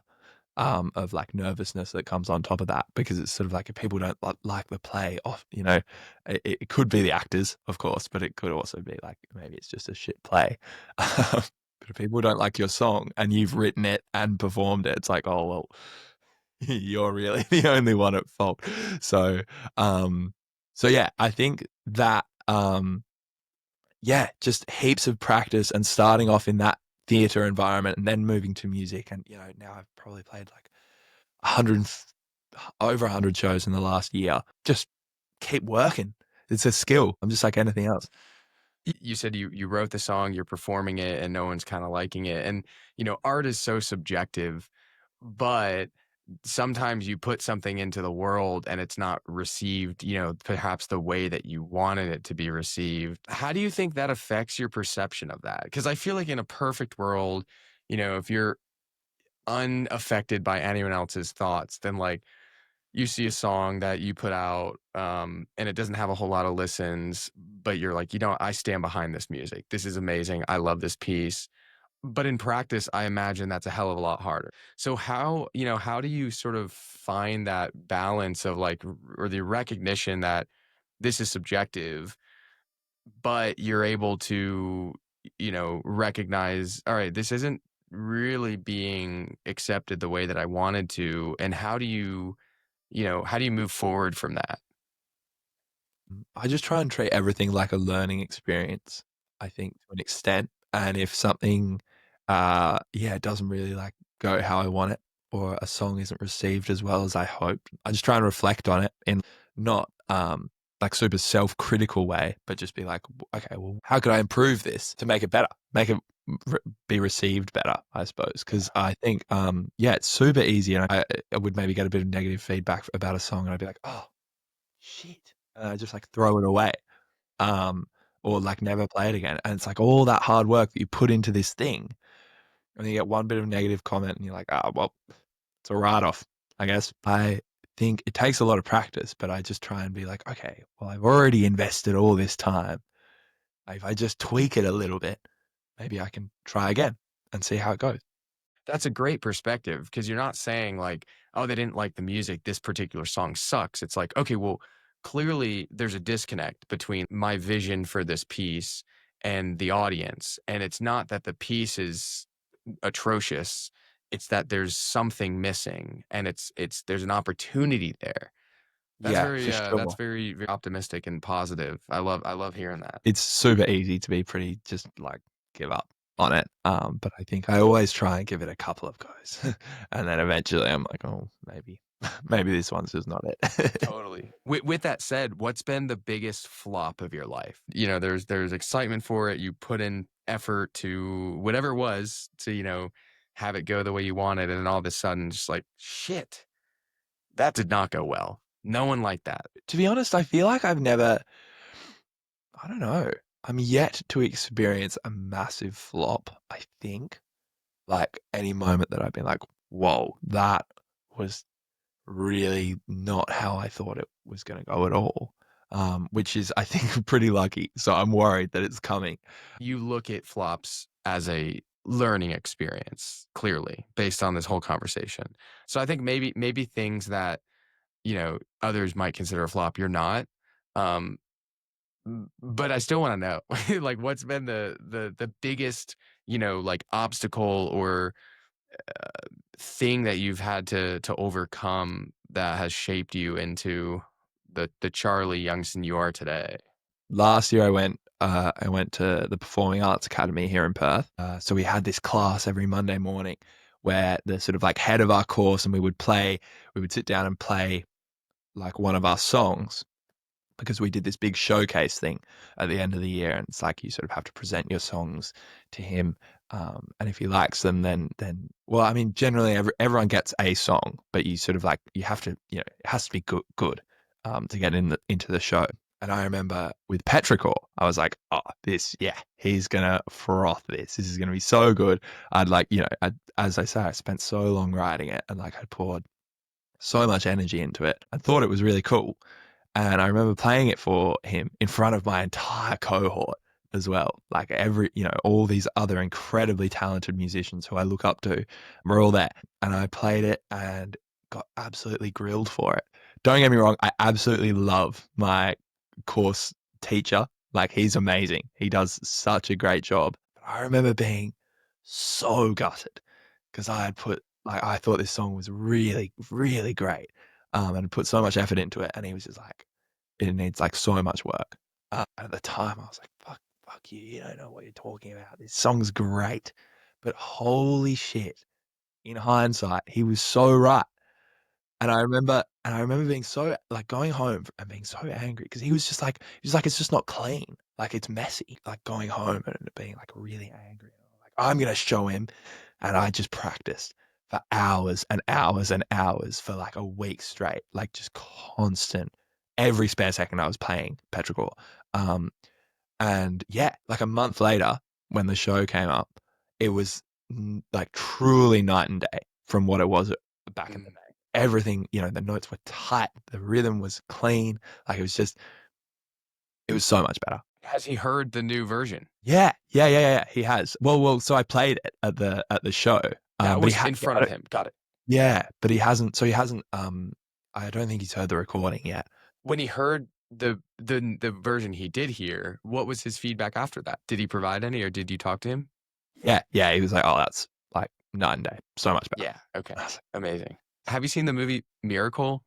of like nervousness that comes on top of that, because it's sort of like if people don't like the play off, it could be the actors, of course, but it could also be like maybe it's just a shit play. But if people don't like your song and you've written it and performed it, it's like, oh well, you're really the only one at fault. So, um, so yeah, I think that, yeah, just heaps of practice and starting off in that theater environment and then moving to music. And, now I've probably played like 100, over 100 shows in the last year. Just keep working. It's a skill. I'm just like anything else. You said you wrote the song, you're performing it, and no one's kind of liking it. And art is so subjective, but sometimes you put something into the world and it's not received, perhaps the way that you wanted it to be received. How do you think that affects your perception of that? Because I feel like in a perfect world, if you're unaffected by anyone else's thoughts, then like you see a song that you put out, and it doesn't have a whole lot of listens, but you're like, I stand behind this music. This is amazing. I love this piece. But in practice, I imagine that's a hell of a lot harder. So how do you sort of find that balance of like, or the recognition that this is subjective, but you're able to, recognize, all right, this isn't really being accepted the way that I wanted to. And how do you move forward from that? I just try and treat everything like a learning experience, I think, to an extent. And if something, yeah, doesn't really like go how I want it, or a song isn't received as well as I hoped, I just try and reflect on it in not like super self-critical way, but just be like, okay, well, how could I improve this to make it better, make it be received better, I suppose. Because I think, yeah, it's super easy, and I would maybe get a bit of negative feedback about a song, and I'd be like, oh shit, just like throw it away, um, or like never play it again. And it's like all that hard work that you put into this thing, and you get one bit of negative comment, and you're like, ah, well, it's a write off, I guess. I think it takes a lot of practice, but I just try and be like, okay, well, I've already invested all this time. If I just tweak it a little bit, maybe I can try again and see how it goes. That's a great perspective because you're not saying like, oh, they didn't like the music. This particular song sucks. It's like, okay, well, clearly there's a disconnect between my vision for this piece and the audience. And it's not that the piece is atrocious. It's that there's something missing and there's an opportunity there. That's Yeah, very for that's sure. very, very optimistic and positive. I love hearing that. It's super easy to be pretty just like give up on it. But I think I always try and give it a couple of goes. And then eventually I'm like, oh, maybe, maybe this one's just not it. Totally. With that said, what's been the biggest flop of your life? There's excitement for it. You put in effort to whatever it was to, have it go the way you wanted, and then all of a sudden, just like shit, that did not go well. No one liked that. To be honest, I feel like I don't know, I'm yet to experience a massive flop, I think. Like any moment that I've been like, whoa, that was really not how I thought it was going to go at all. Which is, I think, pretty lucky. So I'm worried that it's coming. You look at flops as a learning experience, clearly, based on this whole conversation. So I think maybe things that others might consider a flop, you're not. Um, but I still want to know, like, what's been the biggest, like obstacle or thing that you've had to overcome that has shaped you into the Charlie Youngson you are today? Last year, I went to the Performing Arts Academy here in Perth. So we had this class every Monday morning where the sort of like head of our course, and we would sit down and play like one of our songs, because we did this big showcase thing at the end of the year, and it's like you sort of have to present your songs to him, and if he likes them, then well, I mean, generally everyone gets a song, but you sort of like you have to, it has to be good, to get into the show. And I remember with Petrichor, I was like, oh, this, yeah, he's gonna froth this. This is gonna be so good. I'd like, as I say, I spent so long writing it, and like I poured so much energy into it. I thought it was really cool. And I remember playing it for him in front of my entire cohort. as well. Like all these other incredibly talented musicians who I look up to were all there. And I played it and got absolutely grilled for it. Don't get me wrong, I absolutely love my course teacher. Like he's amazing. He does such a great job. But I remember being so gutted because I thought this song was really, really great. And put so much effort into it. And he was just like, it needs like so much work. At the time, I was like, fuck you. You don't know what you're talking about. This song's great. But holy shit, in hindsight, he was so right. And I remember being so like going home and being so angry because he was like, it's just not clean. Like it's messy. Like going home and being like really angry. Like, I'm gonna show him. And I just practiced for hours and hours and hours for like a week straight, like just constant. Every spare second I was playing Petrichor. Um, and yeah, like a month later, when the show came up, it was like truly night and day from what it was back in the day. Everything, the notes were tight, the rhythm was clean. Like it was so much better. Has he heard the new version? Yeah. He has. Well. So I played it at the show. That But he was had. in front of him. Got it. Yeah, but he hasn't. So he hasn't. I don't think he's heard the recording yet. When he heard the version he did hear, what was his feedback after that? Did he provide any, or did you talk to him? Yeah. He was like, "Oh, that's like night and day. So much better." Yeah. Okay. I was like, Amazing. Have you seen the movie Miracle?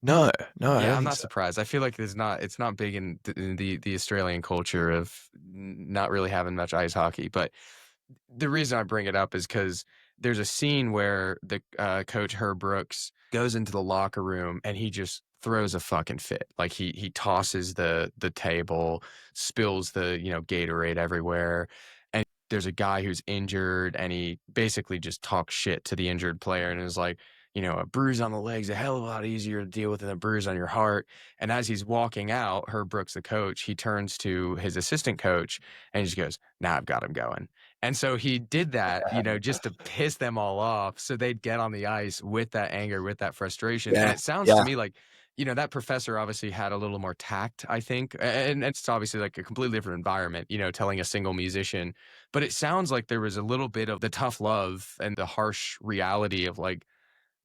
no, I Yeah, don't I'm think not so. surprised. I feel like it's not big in the Australian culture of not really having much ice hockey. But the reason I bring it up is because there's a scene where the coach Herb Brooks goes into the locker room and he just throws a fucking fit. Like he tosses the table, spills the Gatorade everywhere, and there's a guy who's injured, and he basically just talks shit to the injured player and is like, a bruise on the leg's a hell of a lot easier to deal with than a bruise on your heart. And as he's walking out, Herb Brooks, the coach, he turns to his assistant coach and he just goes, "Now I've got him going." And so he did that, just to piss them all off so they'd get on the ice with that anger, with that frustration. And Yeah, it sounds to yeah, me like, that professor obviously had a little more tact, I think. And it's obviously like a completely different environment, telling a single musician. But it sounds like there was a little bit of the tough love and the harsh reality of like,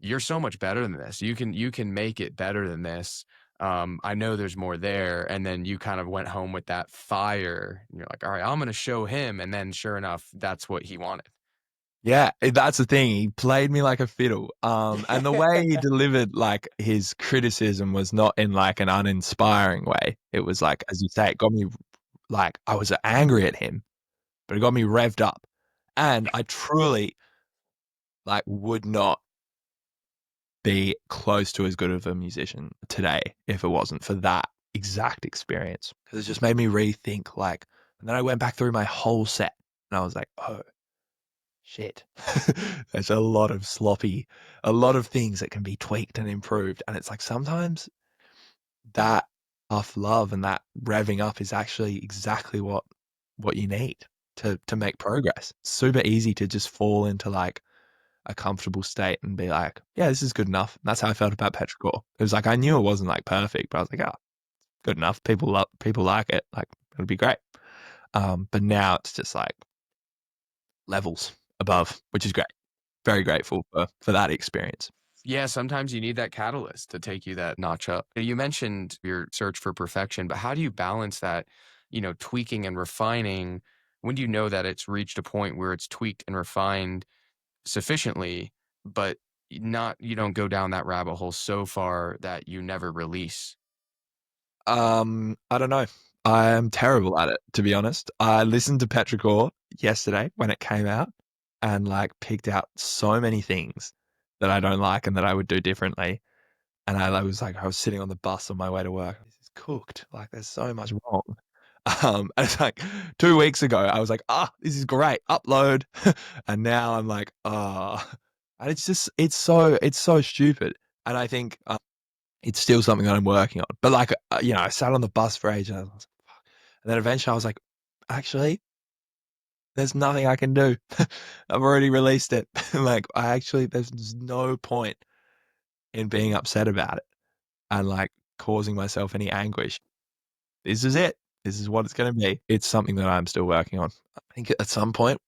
you're so much better than this. You can make it better than this. I know there's more there. And then you kind of went home with that fire. And you're like, all right, I'm going to show him. And then sure enough, that's what he wanted. yeah. That's the thing. He played me like a fiddle. And the way he delivered like his criticism was not in like an uninspiring way. It was like, as you say, it got me like I was angry at him, but it got me revved up, and I truly like would not be close to as good of a musician today if it wasn't for that exact experience. Because it just made me rethink, like, and then I went back through my whole set and I was like, oh, shit. There's a lot of things that can be tweaked and improved. And it's like sometimes that tough love and that revving up is actually exactly what you need to make progress. It's super easy to just fall into like a comfortable state and be like, yeah, this is good enough. And that's how I felt about Petrichor. It was like I knew it wasn't like perfect, but I was like, oh, good enough. People like it. Like it'll be great. But now it's just like levels above, which is great. Very grateful for that experience. Yeah, sometimes you need that catalyst to take you that notch up. You mentioned your search for perfection, but how do you balance that, tweaking and refining? When do you know that it's reached a point where it's tweaked and refined sufficiently, but you don't go down that rabbit hole so far that you never release? I don't know. I am terrible at it, to be honest. I listened to Petrichor yesterday when it came out and like picked out so many things that I don't like and that I would do differently. And I was like, I was sitting on the bus on my way to work. This is cooked. Like, there's so much wrong. And it's like 2 weeks ago, I was like, this is great. Upload. And now I'm like, and it's so stupid. And I think it's still something that I'm working on. But like, I sat on the bus for ages and I was like, fuck. And then eventually I was like, actually, there's nothing I can do. I've already released it. Like, there's no point in being upset about it and like causing myself any anguish. This is it. This is what it's going to be. It's something that I'm still working on. I think at some point,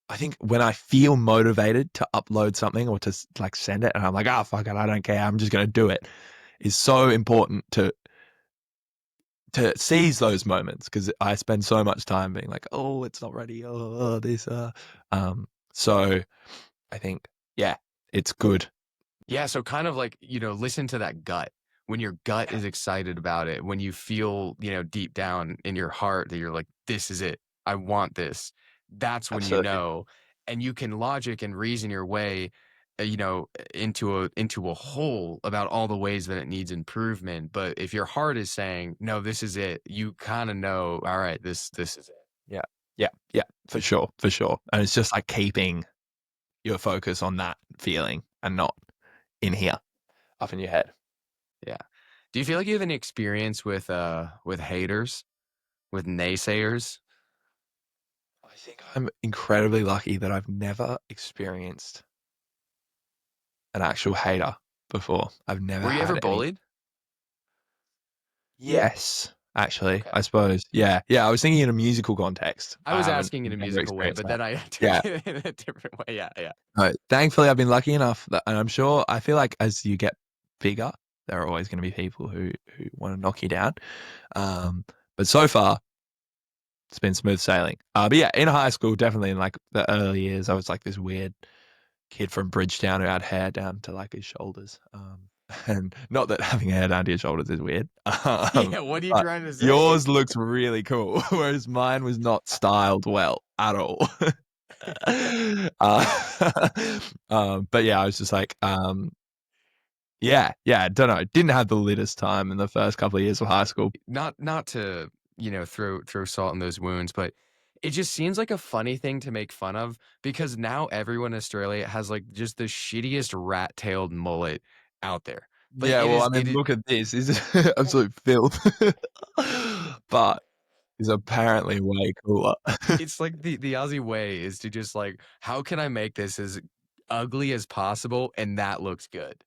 I think when I feel motivated to upload something or to like send it and I'm like, oh, fuck it, I don't care. I'm just going to do it, is so important to seize those moments, because I spend so much time being like, oh, it's not ready. Oh, this, so I think, yeah, it's good. Yeah, so kind of like, listen to that gut. When your gut Yeah, is excited about it, when you feel, deep down in your heart that you're like, this is it. I want this. That's when you absolutely. know. And you can logic and reason your way, into a whole about all the ways that it needs improvement. But if your heart is saying, no, this is it, you kind of know, all right, this is it. Yeah, yeah, yeah, for sure, for sure. And it's just like keeping your focus on that feeling and not in here, up in your head. Yeah. Do you feel like you have any experience with haters, with naysayers? I think I'm incredibly lucky that I've never experienced an actual hater before. I've never Were you ever had any. bullied? Yes, actually, Okay. I suppose. Yeah, yeah. I was thinking in a musical context. I I was haven't asking in a never musical way, experienced but that. then I Yeah. took it in a different way. Yeah, yeah. No, thankfully, I've been lucky enough that, and I'm sure, I feel like as you get bigger, there are always going to be people who want to knock you down. Um, but so far, it's been smooth sailing. But yeah, in high school, definitely in like the early years, I was like this weird kid from Bridgetown who had hair down to like his shoulders. And not that having hair down to your shoulders is weird, Yeah, what are you but trying to say? yours looks really cool, whereas mine was not styled well at all. uh, but yeah, I was just like, yeah, yeah, don't know. Didn't have the littest time in the first couple of years of high school. Not to, throw salt in those wounds, but it just seems like a funny thing to make fun of because now everyone in Australia has like just the shittiest rat-tailed mullet out there. Like Yeah, it well, I is it mean, is look at this. This is absolute filth. But is apparently way cooler. it's like the Aussie way is to just like, how can I make this as ugly as possible and that looks good?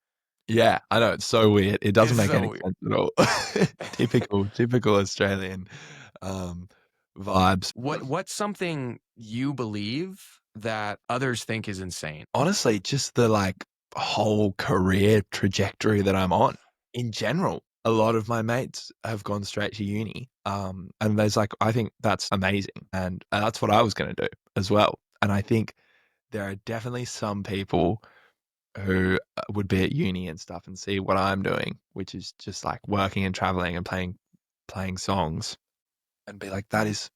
Yeah, I know, it's so weird. It doesn't It's make so any weird. sense at all. Typical Australian, um, vibes. What's something you believe that others think is insane? Honestly, just the, like, whole career trajectory that I'm on in general. A lot of my mates have gone straight to uni, and there's, like, I think that's amazing, and that's what I was gonna do as well. And I think there are definitely some people who would be at uni and stuff and see what I'm doing, which is just like working and traveling and playing songs, and be like, that's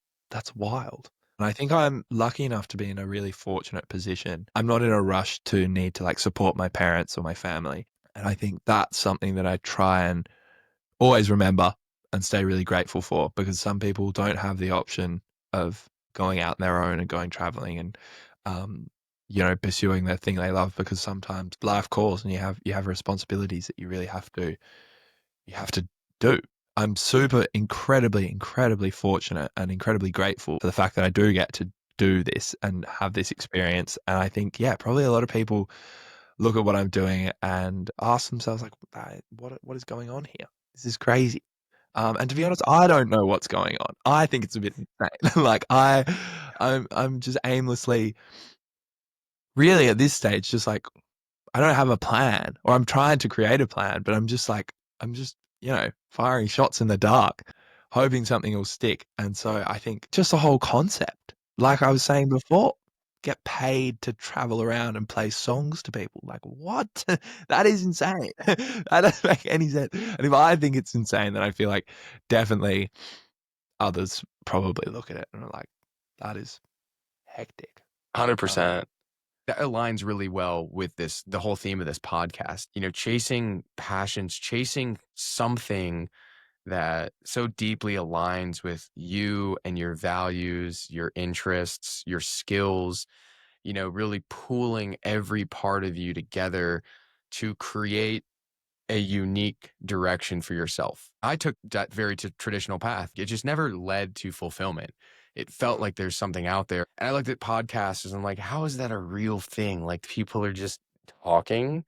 wild. And I think I'm lucky enough to be in a really fortunate position. I'm not in a rush to need to like support my parents or my family. And I think that's something that I try and always remember and stay really grateful for, because some people don't have the option of going out on their own and going traveling and um, pursuing that thing they love, because sometimes life calls and you have responsibilities that you have to do. I'm super incredibly fortunate and incredibly grateful for the fact that I do get to do this and have this experience. And I think, yeah, probably a lot of people look at what I'm doing and ask themselves like, what is going on here? This is crazy. And to be honest, I don't know what's going on. I think it's a bit insane. Like I'm just aimlessly, really at this stage, just like, I don't have a plan, or I'm trying to create a plan, but I'm just firing shots in the dark, hoping something will stick. And so I think just the whole concept, like I was saying before, get paid to travel around and play songs to people. Like, what? That is insane. That doesn't make any sense. And if I think it's insane, then I feel like definitely others probably look at it and are like, that is hectic. Um, 100%. That aligns really well with the whole theme of this podcast. Chasing passions, chasing something that so deeply aligns with you and your values, your interests, your skills, really pooling every part of you together to create a unique direction for yourself. I took that very traditional path. It just never led to fulfillment. It felt like there's something out there. And I looked at podcasts and I'm like, how is that a real thing? Like people are just talking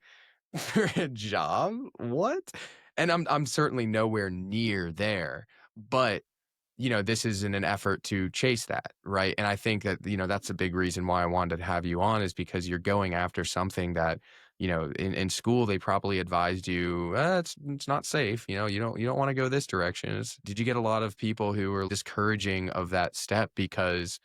for a job? What? And I'm certainly nowhere near there. But this is in an effort to chase that, right? And I think that, that's a big reason why I wanted to have you on, is because you're going after something that, in school they probably advised you, it's not safe. You don't want to go this direction. Did you get a lot of people who were discouraging of that step because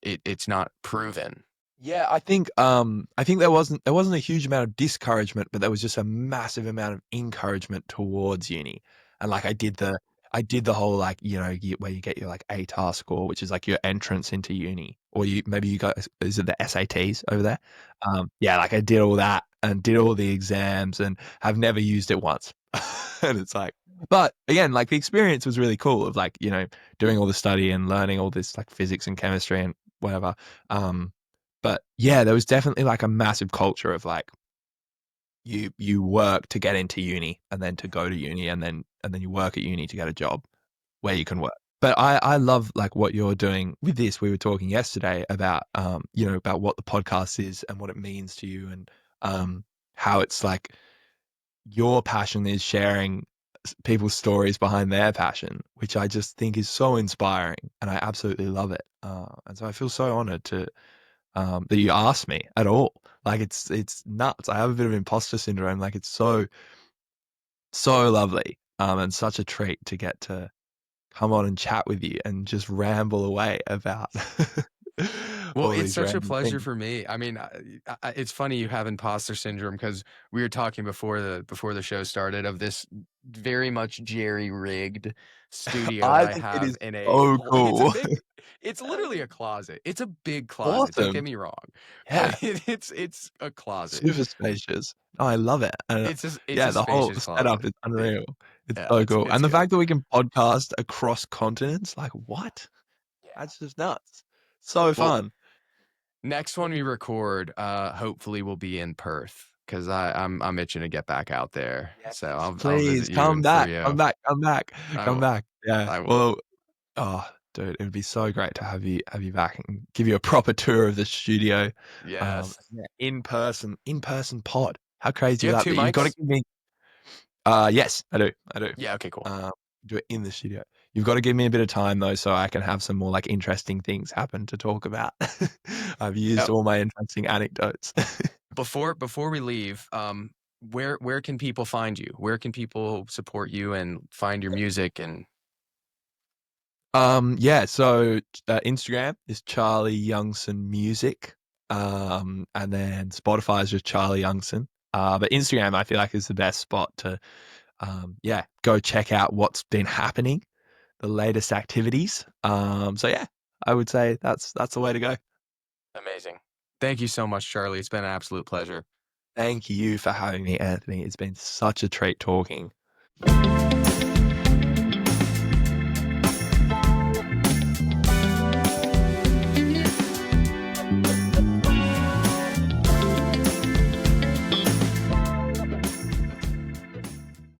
it's not proven? Yeah, I think there wasn't a huge amount of discouragement, but there was just a massive amount of encouragement towards uni. And like I did the whole like, where you get your like ATAR score, which is like your entrance into uni. Or maybe you got, is it the SATs over there? Yeah, like I did all that and did all the exams and have never used it once. And it's like, but again, like the experience was really cool of like, doing all the study and learning all this like physics and chemistry and whatever. Um, but yeah, there was definitely like a massive culture of like you work to get into uni and then to go to uni and then you work at uni to get a job where you can work. But I love like what you're doing with this. We were talking yesterday about about what the podcast is and what it means to you and how it's like your passion is sharing people's stories behind their passion, which I just think is so inspiring and I absolutely love it. And so I feel so honored to that you asked me at all. Like it's nuts. I have a bit of imposter syndrome. Like it's so lovely, and such a treat to get to come on and chat with you and just ramble away about Well, all it's these such a random pleasure things. for me. I mean, it's funny you have imposter syndrome, because we were talking before the show started of this very much jerry rigged studio that I I think it have is in a so whole. cool. It's literally a closet. It's a big closet. Don't get Awesome. me wrong, Yeah, but it's a closet. super spacious. No, I love it. And It's yeah, a the whole spacious setup closet. is unreal. It's Yeah, so it's cool. it's And the good. fact that we can podcast across continents, like what? Yeah. That's just nuts. So Well, fun. next one we record, hopefully will be in Perth, because I'm itching to get back out there. So Yes, I'll please visit you come in back, come Frio. back, come back, I come will. back. Yeah. I will. Well, oh, dude, it would be so great to have you back and give you a proper tour of the studio. Yes. Yeah, in person pod. How crazy Do you is have that? two But you've got to mics? give me. Yes, I do. Yeah. Okay. Cool. Um, do it in the studio. You've got to give me a bit of time though, so I can have some more like interesting things happen to talk about. I've used Yep. all my interesting anecdotes. Before we leave, where can people find you? Where can people support you and find your music? And Yeah, so Instagram is Charlie Youngson Music. And then Spotify is just Charlie Youngson. But Instagram I feel like is the best spot to yeah, go check out what's been happening, the latest activities. So yeah, I would say that's the way to go. amazing. Thank you so much, Charlie. It's been an absolute pleasure. Thank you for having me, Anthony. It's been such a treat talking.